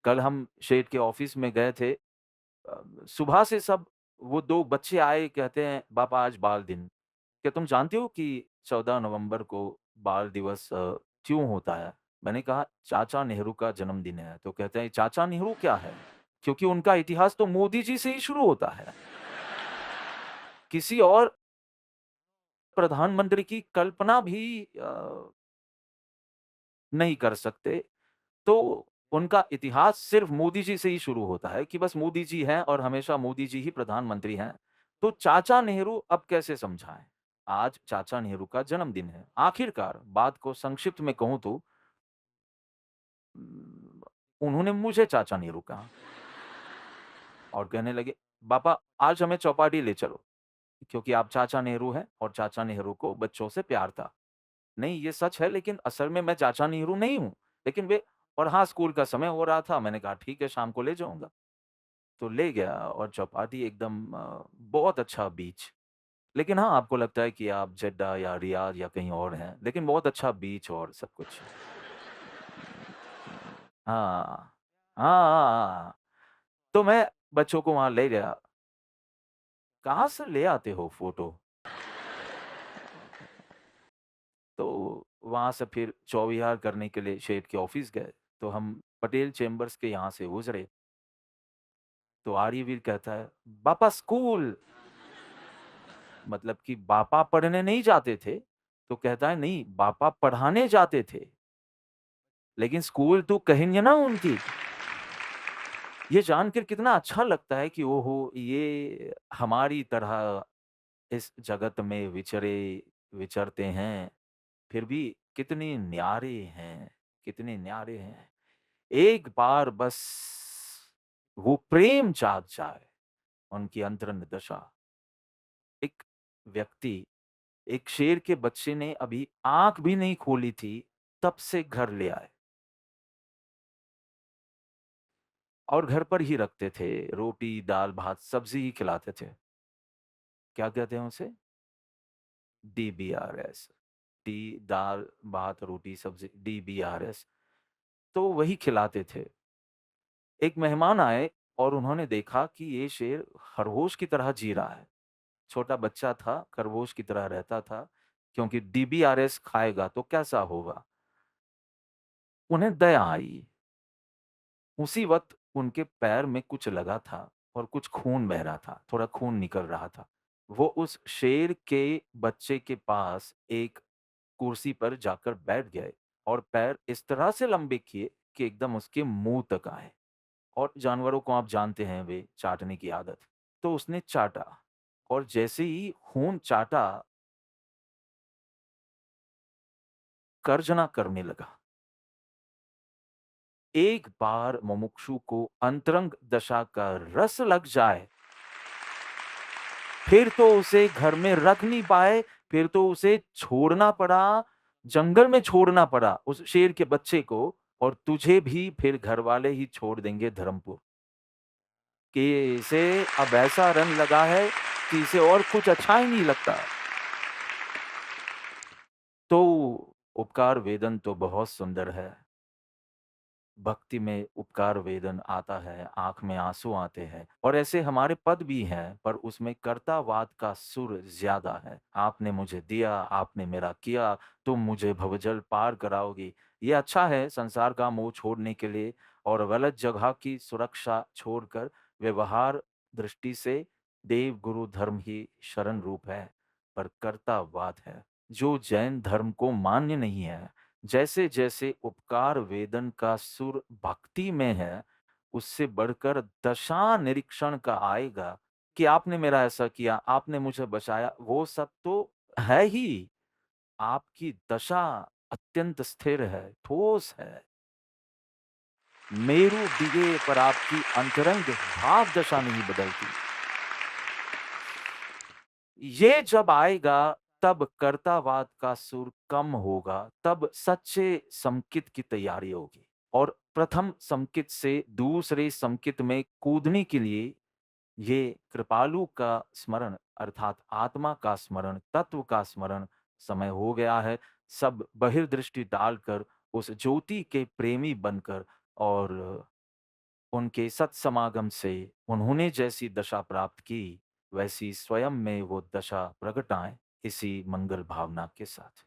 कल हम शेठ के ऑफिस में गए थे, सुबह से सब वो 2 बच्चे आए कहते हैं, "पापा आज बाल दिन।" क्या तुम जानते हो कि 14 नवंबर को बाल दिवस क्यों होता है? मैंने कहा चाचा नेहरू का जन्मदिन है, तो कहते हैं चाचा नेहरू क्या है? क्योंकि उनका इतिहास तो मोदी जी से ही शुरू होता है। किसी और प्रधानमंत्री की कल्पना भी नहीं कर सकते। तो उनका इतिहास सिर्फ मोदी जी से ही शुरू होता है कि बस मोदी जी हैं और हमेशा मोदी जी ही प्रधानमंत्री हैं। तो चाचा नेहरू अब कैसे समझाएँ? आज चाचा नेहरू का जन्मदिन है। आखिरकार बात को संक्षिप्त में कहूँ तो उन्होंने मुझे चाचा नेहरू कहा और कहने लगे, "पापा आज हमें चौपाटी ले चलो, क्योंकि आप चाचा नेहरू हैं और चाचा नेहरू को बच्चों से प्यार था।" नहीं, ये सच है लेकिन असल में मैं चाचा नेहरू नहीं हूँ। लेकिन वे और हाँ, स्कूल का समय हो रहा था, मैंने कहा ठीक है शाम को ले जाऊँगा। तो ले गया और चौपाटी एकदम बहुत अच्छा बीच। लेकिन हाँ, आपको लगता है कि आप जेड्डा या रियाद या कहीं और हैं, लेकिन बहुत अच्छा बीच और सब कुछ। हाँ। हाँ, हाँ, हाँ। तो मैं बच्चों को वहाँ ले गया। कहाँ से ले आते हो फ़ोटो? तो वहाँ से फिर चौविहार करने के लिए शेठ के ऑफ़िस गए। तो हम पटेल चेम्बर्स के यहाँ से गुज़रे। तो आर्यवीर कहता है, "पापा स्कूल।" मतलब कि पापा पढ़ने नहीं जाते थे? तो कहता है, "नहीं, पापा पढ़ाने जाते थे, लेकिन स्कूल तो कहेंगे ना उनकी।" ये जानकर कितना अच्छा लगता है कि ओहो! ये हमारी तरह इस जगत में विचरते हैं, फिर भी कितने न्यारे हैं, कितने न्यारे हैं। एक बार बस वो प्रेम जाग जाए, उनकी अंतरंग दशा। एक व्यक्ति एक शेर के बच्चे ने अभी आँख भी नहीं खोली थी, तब से घर ले आए और घर पर ही रखते थे। रोटी, दाल, भात, सब्ज़ी ही खिलाते थे। क्या कहते हैं उसे? डीबीआरएस। डी दाल, भात, रोटी, सब्ज़ी डीबीआरएस। तो वही खिलाते थे। एक मेहमान आए और उन्होंने देखा कि ये शेर खरगोश की तरह जी रहा है। छोटा बच्चा था, खरगोश की तरह रहता था, क्योंकि डीबीआरएस खाएगा तो कैसा होगा? उन्हें दया आई। उसी वक़्त उनके पैर में कुछ लगा था और कुछ खून बह रहा था, थोड़ा खून निकल रहा था। वो उस शेर के बच्चे के पास एक कुर्सी पर जाकर बैठ गए और पैर इस तरह से लंबे किए कि एकदम उसके मुँह तक आए और जानवरों को आप जानते हैं वे चाटने की आदत। तो उसने चाटा और जैसे ही खून चाटा, गर्जना करने लगा। एक बार मुमुक्षु को अंतरंग दशा का रस लग जाए, फिर तो उसे घर में रख नहीं पाए, फिर तो उसे छोड़ना पड़ा, जंगल में छोड़ना पड़ा उस शेर के बच्चे को। और तुझे भी फिर घरवाले ही छोड़ देंगे धर्मपुर, कि इसे अब ऐसा रंग लगा है कि इसे और कुछ अच्छा ही नहीं लगता। तो उपकार वेदन तो बहुत सुंदर है। भक्ति में उपकार वेदन आता है, आँख में आँसू आते हैं और ऐसे हमारे पद भी हैं, पर उसमें कर्तावाद का सुर ज़्यादा है। आपने मुझे दिया, आपने मेरा किया, तुम मुझे भवजल पार कराओगी। ये अच्छा है संसार का मोह छोड़ने के लिए और गलत जगह की सुरक्षा छोड़कर व्यवहार दृष्टि से देव गुरु धर्म ही शरण रूप है, पर कर्तावाद है, जो जैन धर्म को मान्य नहीं है। जैसे-जैसे उपकार वेदन का सुर भक्ति में है, उससे बढ़कर दशा निरीक्षण का आएगा कि आपने मेरा ऐसा किया, आपने मुझे बचाया, वो सब तो है ही। आपकी दशा अत्यंत स्थिर है, ठोस है। मेरु डिगे पर आपकी अंतरंग भाव दशा नहीं बदलती। ये जब आएगा तब कर्तावाद का सुर कम होगा, तब सच्चे संकित की तैयारी होगी और प्रथम संकित से दूसरे संकित में कूदने के लिए ये कृपालु का स्मरण अर्थात आत्मा का स्मरण, तत्व का स्मरण समय हो गया है। सब बहिर्दृष्टि डालकर उस ज्योति के प्रेमी बनकर और उनके सत्समागम से उन्होंने जैसी दशा प्राप्त की, वैसी स्वयं में वो दशा प्रगटाएँ, इसी मंगल भावना के साथ।